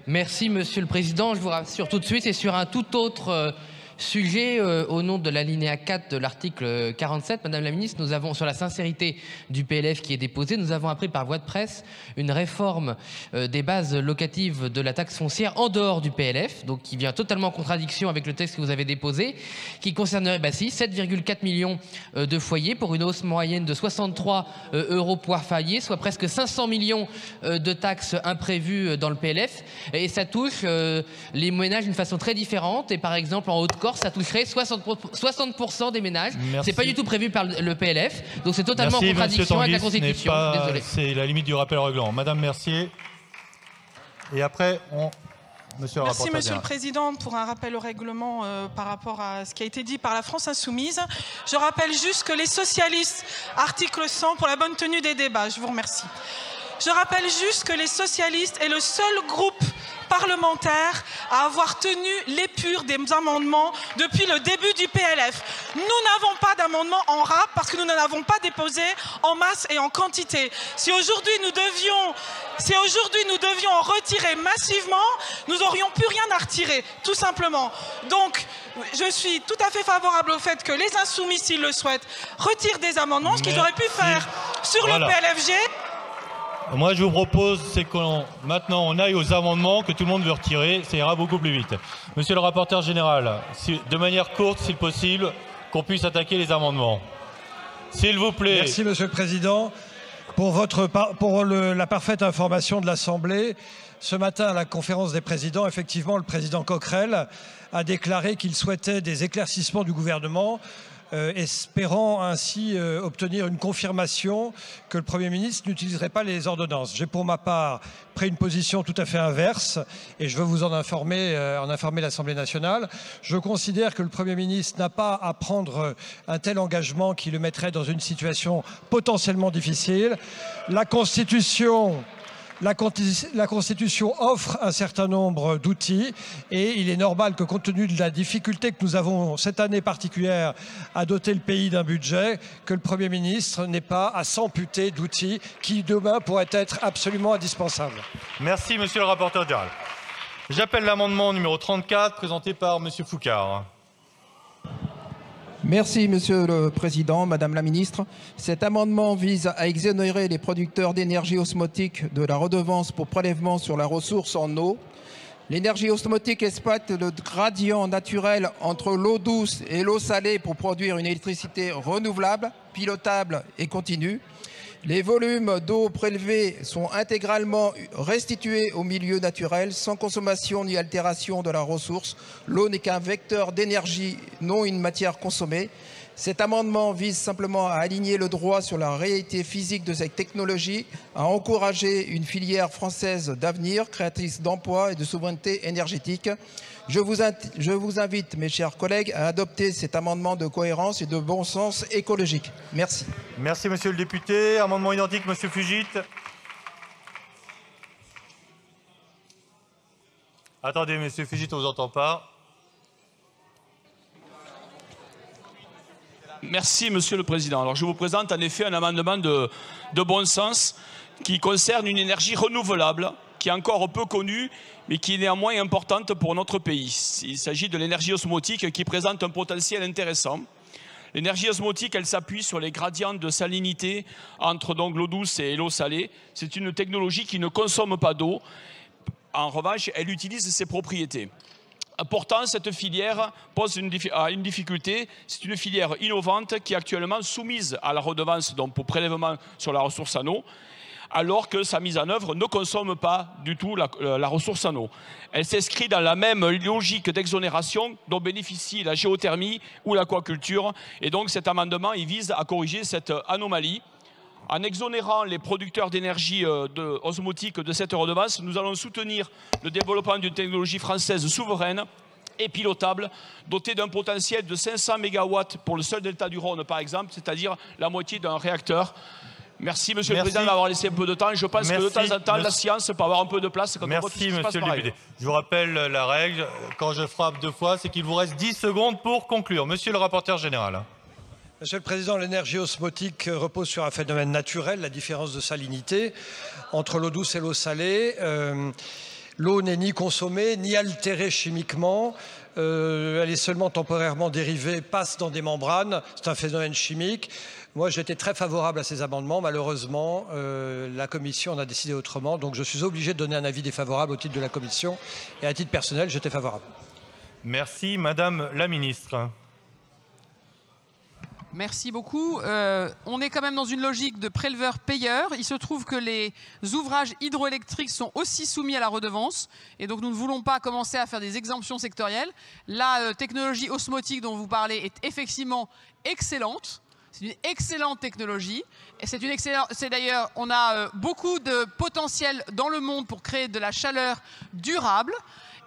Merci, Monsieur le Président. Je vous rassure tout de suite, et sur un tout autre sujet, au nom de l'alinéa 4 de l'article 47, Madame la Ministre, nous avons, sur la sincérité du PLF qui est déposé, nous avons appris par voie de presse une réforme des bases locatives de la taxe foncière en dehors du PLF, donc qui vient totalement en contradiction avec le texte que vous avez déposé, qui concernerait 7,4 millions de foyers pour une hausse moyenne de 63 € par foyer, soit presque 500 millions de taxes imprévues dans le PLF, et ça touche les ménages d'une façon très différente, et par exemple en Haute-Corse, ça toucherait 60% des ménages. C'est pas du tout prévu par le PLF, donc c'est totalement en contradiction avec la Constitution. Désolé. C'est la limite du rappel au règlement. Madame Mercier. Et après, Monsieur le rapporteur. Merci, Monsieur le Président, pour un rappel au règlement par rapport à ce qui a été dit par la France Insoumise. Je rappelle juste que les socialistes, article 100, pour la bonne tenue des débats. Je vous remercie. Je rappelle juste que les socialistes est le seul groupe parlementaire à avoir tenu l'épure des amendements depuis le début du PLF. Nous n'avons pas d'amendements en rap parce que nous n'en avons pas déposé en masse et en quantité. Si aujourd'hui nous devions en retirer massivement, nous n'aurions plus rien à retirer, tout simplement. Donc, je suis tout à fait favorable au fait que les Insoumis, s'ils le souhaitent, retirent des amendements, ce qu'ils auraient pu faire sur le PLFG. Moi, je vous propose, c'est maintenant on aille aux amendements que tout le monde veut retirer. Ça ira beaucoup plus vite. Monsieur le rapporteur général, de manière courte, s'il possible, qu'on puisse attaquer les amendements. S'il vous plaît. Merci, Monsieur le Président. Pour la parfaite information de l'Assemblée, ce matin, à la conférence des présidents, effectivement, le président Coquerel a déclaré qu'il souhaitait des éclaircissements du gouvernement espérant ainsi obtenir une confirmation que le Premier ministre n'utiliserait pas les ordonnances. J'ai pour ma part pris une position tout à fait inverse et je veux vous en informer l'Assemblée nationale. Je considère que le Premier ministre n'a pas à prendre un tel engagement qui le mettrait dans une situation potentiellement difficile. La Constitution offre un certain nombre d'outils et il est normal que, compte tenu de la difficulté que nous avons cette année particulière à doter le pays d'un budget, que le Premier ministre n'ait pas à s'amputer d'outils qui demain pourraient être absolument indispensables. Merci, monsieur le rapporteur général. J'appelle l'amendement numéro 34 présenté par monsieur Foucard. Merci, Monsieur le Président, Madame la Ministre. Cet amendement vise à exonérer les producteurs d'énergie osmotique de la redevance pour prélèvement sur la ressource en eau. L'énergie osmotique exploite le gradient naturel entre l'eau douce et l'eau salée pour produire une électricité renouvelable, pilotable et continue. Les volumes d'eau prélevés sont intégralement restitués au milieu naturel, sans consommation ni altération de la ressource. L'eau n'est qu'un vecteur d'énergie, non une matière consommée. Cet amendement vise simplement à aligner le droit sur la réalité physique de cette technologie, à encourager une filière française d'avenir, créatrice d'emplois et de souveraineté énergétique. Je vous invite, mes chers collègues, à adopter cet amendement de cohérence et de bon sens écologique. Merci. Merci, monsieur le député. Amendement identique, monsieur Fugit. Attendez, monsieur Fugit, on ne vous entend pas. Merci, Monsieur le Président. Alors, je vous présente en effet un amendement de bon sens qui concerne une énergie renouvelable qui est encore peu connue, mais qui est néanmoins importante pour notre pays. Il s'agit de l'énergie osmotique qui présente un potentiel intéressant. L'énergie osmotique, elle s'appuie sur les gradients de salinité entre donc l'eau douce et l'eau salée. C'est une technologie qui ne consomme pas d'eau. En revanche, elle utilise ses propriétés. Pourtant, cette filière pose une difficulté. C'est une filière innovante qui est actuellement soumise à la redevance donc pour prélèvement sur la ressource en eau, alors que sa mise en œuvre ne consomme pas du tout la ressource en eau. Elle s'inscrit dans la même logique d'exonération dont bénéficie la géothermie ou l'aquaculture. Et donc cet amendement il vise à corriger cette anomalie. En exonérant les producteurs d'énergie osmotique de cette redevance, nous allons soutenir le développement d'une technologie française souveraine et pilotable, dotée d'un potentiel de 500 MW pour le seul delta du Rhône, par exemple, c'est-à-dire la moitié d'un réacteur. Merci, Monsieur le Président, d'avoir laissé un peu de temps. Je pense que de temps en temps, la science peut avoir un peu de place. Merci, Monsieur le député. Je vous rappelle la règle. Quand je frappe 2 fois, c'est qu'il vous reste 10 secondes pour conclure. Monsieur le rapporteur général. Monsieur le Président, l'énergie osmotique repose sur un phénomène naturel, la différence de salinité entre l'eau douce et l'eau salée. L'eau n'est ni consommée, ni altérée chimiquement. Elle est seulement temporairement dérivée, passe dans des membranes. C'est un phénomène chimique. Moi, j'étais très favorable à ces amendements. Malheureusement, la Commission en a décidé autrement. Donc, je suis obligé de donner un avis défavorable au titre de la Commission. Et à titre personnel, j'étais favorable. Merci. Madame la Ministre. Merci beaucoup. On est quand même dans une logique de préleveur-payeur. Il se trouve que les ouvrages hydroélectriques sont aussi soumis à la redevance. Et donc, nous ne voulons pas commencer à faire des exemptions sectorielles. La technologie osmotique dont vous parlez est effectivement excellente. C'est une excellente technologie. Et c'est d'ailleurs, on a beaucoup de potentiel dans le monde pour créer de la chaleur durable.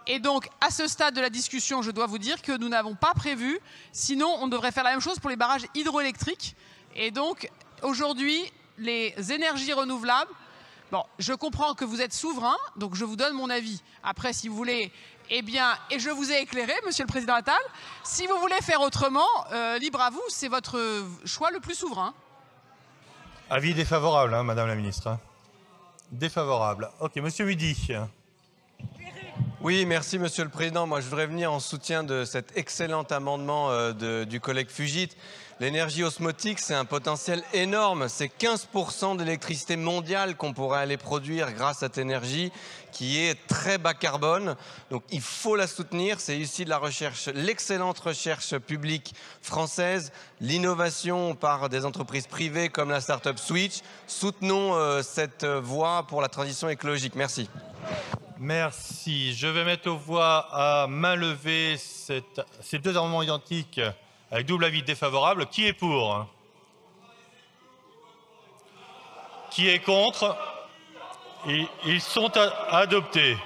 Et donc, à ce stade de la discussion, je dois vous dire que nous n'avons pas prévu, sinon on devrait faire la même chose pour les barrages hydroélectriques. Et donc, aujourd'hui, les énergies renouvelables, bon, je comprends que vous êtes souverain, donc je vous donne mon avis. Après, si vous voulez, eh bien, et je vous ai éclairé, Monsieur le Président Attal, si vous voulez faire autrement, libre à vous, c'est votre choix le plus souverain. Avis défavorable, hein, Madame la Ministre. Défavorable. Ok, Monsieur Hudy. Oui, merci Monsieur le Président. Moi, je voudrais venir en soutien de cet excellent amendement du collègue Fugit. L'énergie osmotique, c'est un potentiel énorme. C'est 15% de l'électricité mondiale qu'on pourrait aller produire grâce à cette énergie qui est très bas carbone. Donc, il faut la soutenir. C'est ici de la recherche, l'excellente recherche publique française, l'innovation par des entreprises privées comme la start-up Switch. Soutenons cette voie pour la transition écologique. Merci. Merci. Je vais mettre aux voix à main levée ces 2 amendements identiques avec double avis défavorable. Qui est pour? Qui est contre? Ils sont adoptés.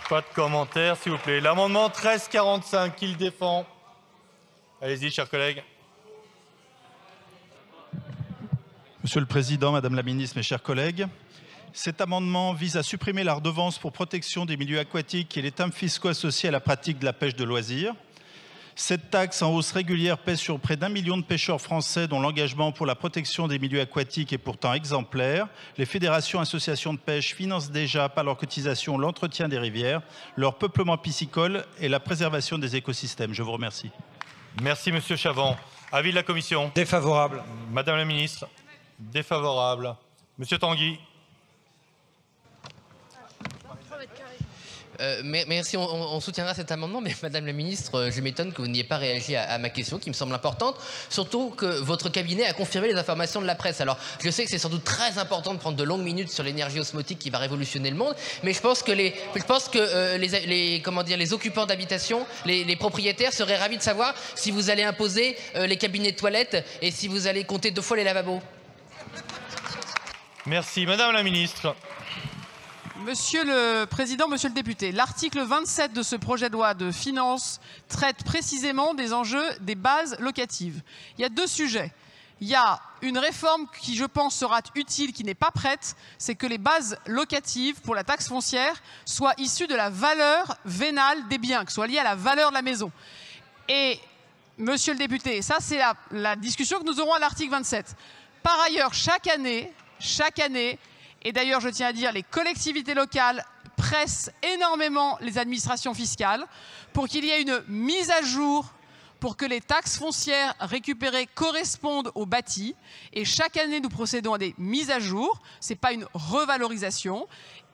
Pas de commentaires, s'il vous plaît. L'amendement 1345, qui le défend? Allez-y, chers collègues. Monsieur le Président, Madame la Ministre, mes chers collègues, cet amendement vise à supprimer la redevance pour protection des milieux aquatiques et les timbres fiscaux associés à la pratique de la pêche de loisirs. Cette taxe en hausse régulière pèse sur près d'1 million de pêcheurs français dont l'engagement pour la protection des milieux aquatiques est pourtant exemplaire. Les fédérations et associations de pêche financent déjà par leurs cotisations l'entretien des rivières, leur peuplement piscicole et la préservation des écosystèmes. Je vous remercie. Merci Monsieur Chavant. Avis de la Commission? Défavorable. Madame la Ministre? Défavorable. Monsieur Tanguy? Merci, on soutiendra cet amendement, mais Madame la Ministre, je m'étonne que vous n'ayez pas réagi à ma question qui me semble importante, surtout que votre cabinet a confirmé les informations de la presse. Alors, je sais que c'est sans doute très important de prendre de longues minutes sur l'énergie osmotique qui va révolutionner le monde, mais je pense que les occupants d'habitation, les propriétaires seraient ravis de savoir si vous allez imposer les cabinets de toilettes et si vous allez compter 2 fois les lavabos. Merci. Madame la Ministre? Monsieur le Président, Monsieur le député, l'article 27 de ce projet de loi de finances traite précisément des enjeux des bases locatives. Il y a 2 sujets. Il y a une réforme qui, je pense, sera utile, qui n'est pas prête, c'est que les bases locatives pour la taxe foncière soient issues de la valeur vénale des biens, que soient liées à la valeur de la maison. Et, Monsieur le député, ça c'est la discussion que nous aurons à l'article 27. Par ailleurs, chaque année, et d'ailleurs, je tiens à dire, les collectivités locales pressent énormément les administrations fiscales pour qu'il y ait une mise à jour pour que les taxes foncières récupérées correspondent au bâti. Et chaque année, nous procédons à des mises à jour. Ce n'est pas une revalorisation.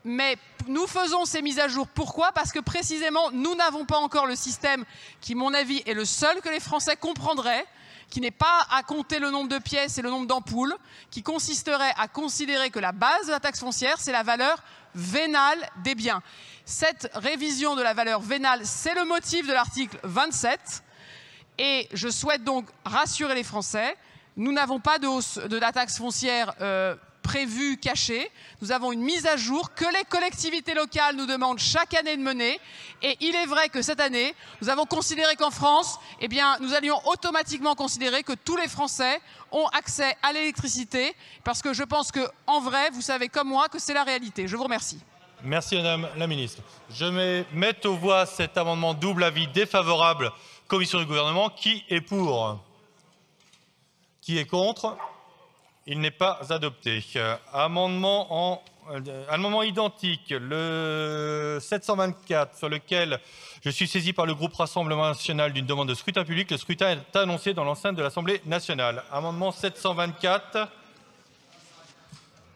Mais nous faisons ces mises à jour. Pourquoi? Parce que précisément, nous n'avons pas encore le système qui, à mon avis, est le seul que les Français comprendraient, qui n'est pas à compter le nombre de pièces et le nombre d'ampoules, qui consisterait à considérer que la base de la taxe foncière, c'est la valeur vénale des biens. Cette révision de la valeur vénale, c'est le motif de l'article 27. Et je souhaite donc rassurer les Français. Nous n'avons pas de hausse de la taxe foncière prévue, cachée. Nous avons une mise à jour que les collectivités locales nous demandent chaque année de mener. Et il est vrai que cette année, nous avons considéré qu'en France, eh bien, nous allions automatiquement considérer que tous les Français ont accès à l'électricité, parce que je pense qu'en vrai, vous savez comme moi que c'est la réalité. Je vous remercie. Merci Madame la Ministre. Je mets aux voix cet amendement double avis défavorable, commission du gouvernement. Qui est pour? Qui est contre? Il n'est pas adopté. Amendement identique, le 724, sur lequel je suis saisi par le groupe Rassemblement National d'une demande de scrutin public. Le scrutin est annoncé dans l'enceinte de l'Assemblée nationale. Amendement 724.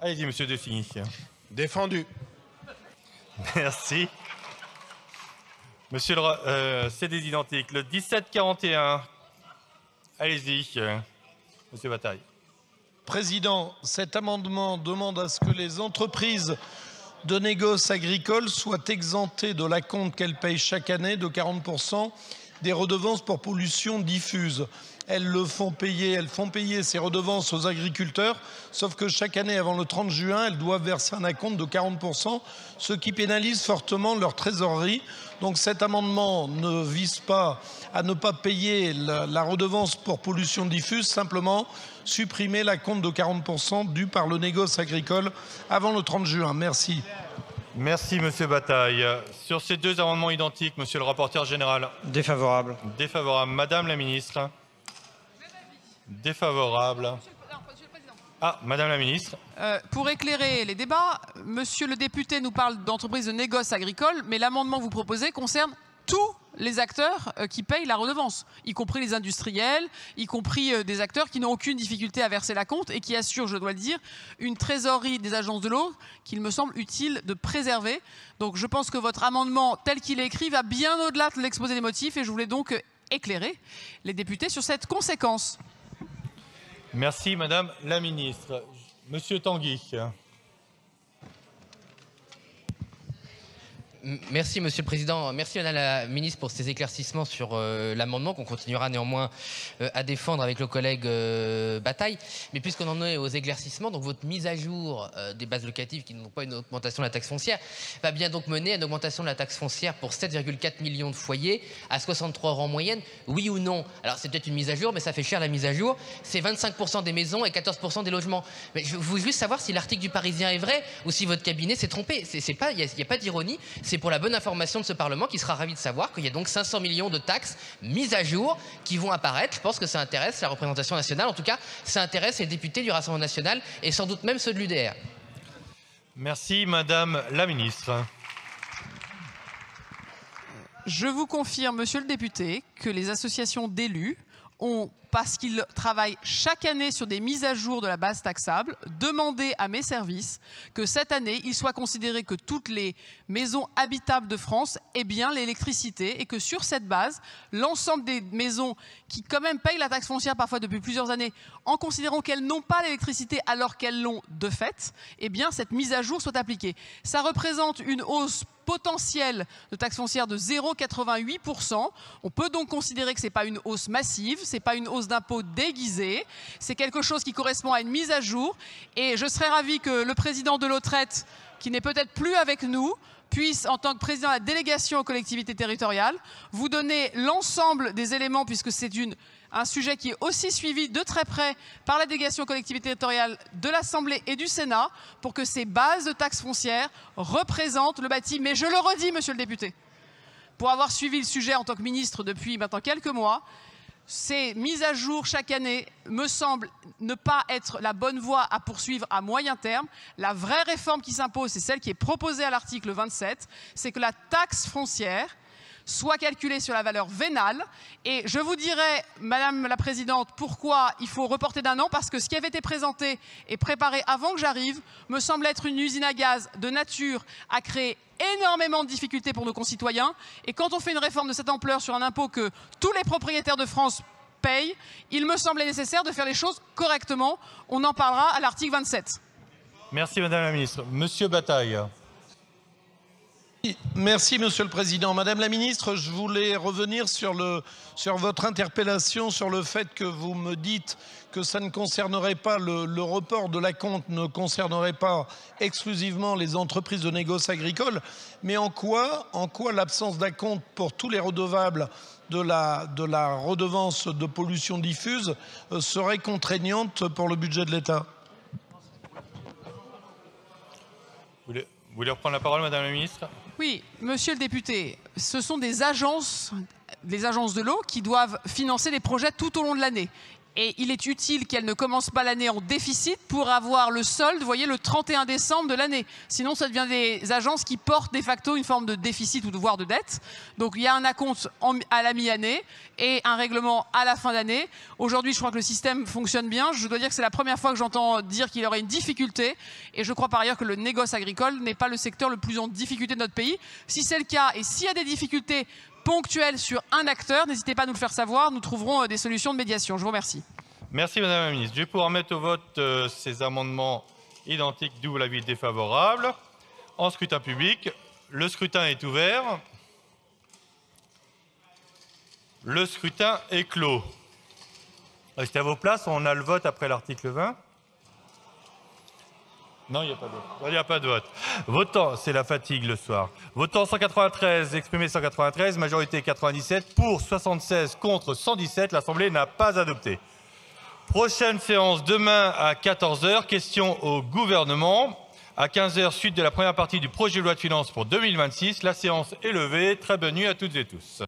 Allez-y, Monsieur Dessigny. Défendu. Merci. Monsieur c'est des identiques. Le 1741. Allez-y, Monsieur Bataille. Président, cet amendement demande à ce que les entreprises de négoce agricole soient exemptées de l'acompte qu'elles payent chaque année de 40% des redevances pour pollution diffuse. Elles font payer ces redevances aux agriculteurs, sauf que chaque année, avant le 30 juin, elles doivent verser un acompte de 40%, ce qui pénalise fortement leur trésorerie. Donc cet amendement ne vise pas à ne pas payer la redevance pour pollution diffuse, simplement supprimer l'acompte de 40% dû par le négoce agricole avant le 30 juin. Merci. Merci, Monsieur Bataille. Sur ces 2 amendements identiques, Monsieur le rapporteur général. Défavorable. Défavorable. Madame la Ministre. Défavorable. Ah, Madame la Ministre. Pour éclairer les débats, Monsieur le député nous parle d'entreprises de négoce agricole, mais l'amendement que vous proposez concerne tous les acteurs qui payent la redevance, y compris les industriels, y compris des acteurs qui n'ont aucune difficulté à verser l'acompte et qui assurent, je dois le dire, une trésorerie des agences de l'eau qu'il me semble utile de préserver. Donc je pense que votre amendement, tel qu'il est écrit, va bien au-delà de l'exposé des motifs et je voulais donc éclairer les députés sur cette conséquence. Merci, Madame la Ministre. Monsieur Tanguy. Merci Monsieur le Président. Merci Madame la Ministre pour ces éclaircissements sur l'amendement qu'on continuera néanmoins à défendre avec le collègue Bataille. Mais puisqu'on en est aux éclaircissements, donc votre mise à jour des bases locatives qui n'ont pas une augmentation de la taxe foncière va bien donc mener à une augmentation de la taxe foncière pour 7,4 millions de foyers à 63 € en moyenne, oui ou non? Alors c'est peut-être une mise à jour, mais ça fait cher la mise à jour. C'est 25% des maisons et 14% des logements. Mais je veux juste savoir si l'article du Parisien est vrai ou si votre cabinet s'est trompé. Il n'y a pas d'ironie. C'est pour la bonne information de ce Parlement qui sera ravi de savoir qu'il y a donc 500 millions de taxes mises à jour qui vont apparaître. Je pense que ça intéresse la représentation nationale. En tout cas, ça intéresse les députés du Rassemblement national et sans doute même ceux de l'UDR. Merci Madame la Ministre. Je vous confirme, Monsieur le député, que les associations d'élus ont, parce qu'ils travaillent chaque année sur des mises à jour de la base taxable, demandé à mes services que cette année, il soit considéré que toutes les maisons habitables de France aient bien l'électricité et que sur cette base, l'ensemble des maisons qui quand même payent la taxe foncière parfois depuis plusieurs années, en considérant qu'elles n'ont pas l'électricité alors qu'elles l'ont de fait, eh bien cette mise à jour soit appliquée. Ça représente une hausse potentielle de taxe foncière de 0,88%. On peut donc considérer que ce n'est pas une hausse massive, ce n'est pas une hausse d'impôt déguisée, c'est quelque chose qui correspond à une mise à jour. Et je serais ravie que le président de l'Autrette, qui n'est peut-être plus avec nous, puisse, en tant que président de la délégation aux collectivités territoriales, vous donner l'ensemble des éléments, puisque c'est un sujet qui est aussi suivi de très près par la délégation aux collectivités territoriales de l'Assemblée et du Sénat, pour que ces bases de taxes foncières représentent le bâti. Mais je le redis, monsieur le député, pour avoir suivi le sujet en tant que ministre depuis maintenant quelques mois, ces mises à jour chaque année me semblent ne pas être la bonne voie à poursuivre à moyen terme. La vraie réforme qui s'impose, c'est celle qui est proposée à l'article 27, c'est que la taxe foncière soit calculée sur la valeur vénale. Et je vous dirai, Madame la Présidente, pourquoi il faut reporter d'1 an, parce que ce qui avait été présenté et préparé avant que j'arrive me semble être une usine à gaz de nature à créer énormément de difficultés pour nos concitoyens. Et quand on fait une réforme de cette ampleur sur un impôt que tous les propriétaires de France payent, il me semblait nécessaire de faire les choses correctement. On en parlera à l'article 27. Merci Madame la Ministre. Monsieur Bataille. Merci Monsieur le Président. Madame la Ministre, je voulais revenir sur votre interpellation, sur le fait que vous me dites que ça ne concernerait pas, le report de l'acompte ne concernerait pas exclusivement les entreprises de négoce agricole, mais en quoi l'absence d'acompte pour tous les redevables de la redevance de pollution diffuse serait contraignante pour le budget de l'État? Vous voulez reprendre la parole, Madame la Ministre? Oui, monsieur le député, ce sont des agences de l'eau qui doivent financer les projets tout au long de l'année. Et il est utile qu'elles ne commencent pas l'année en déficit pour avoir le solde, vous voyez, le 31 décembre de l'année. Sinon, ça devient des agences qui portent de facto une forme de déficit ou de voire de dette. Donc, il y a un acompte à la mi-année et un règlement à la fin d'année. Aujourd'hui, je crois que le système fonctionne bien. Je dois dire que c'est la première fois que j'entends dire qu'il y aurait une difficulté. Et je crois par ailleurs que le négoce agricole n'est pas le secteur le plus en difficulté de notre pays. Si c'est le cas et s'il y a des difficultés ponctuelles sur un acteur, n'hésitez pas à nous le faire savoir. Nous trouverons des solutions de médiation. Je vous remercie. Merci Madame la Ministre. Je vais pouvoir mettre au vote ces amendements identiques, d'où l'avis défavorable. En scrutin public, le scrutin est ouvert. Le scrutin est clos. Restez à vos places, on a le vote après l'article 20. Non, il n'y a pas de vote. Il n'y a pas de vote. Votant, c'est la fatigue le soir. Votant 193, exprimé 193, majorité 97, pour 76, contre 117. L'Assemblée n'a pas adopté. Prochaine séance demain à 14 h, question au gouvernement. À 15 h, suite de la première partie du projet de loi de finances pour 2026. La séance est levée. Très bonne nuit à toutes et tous.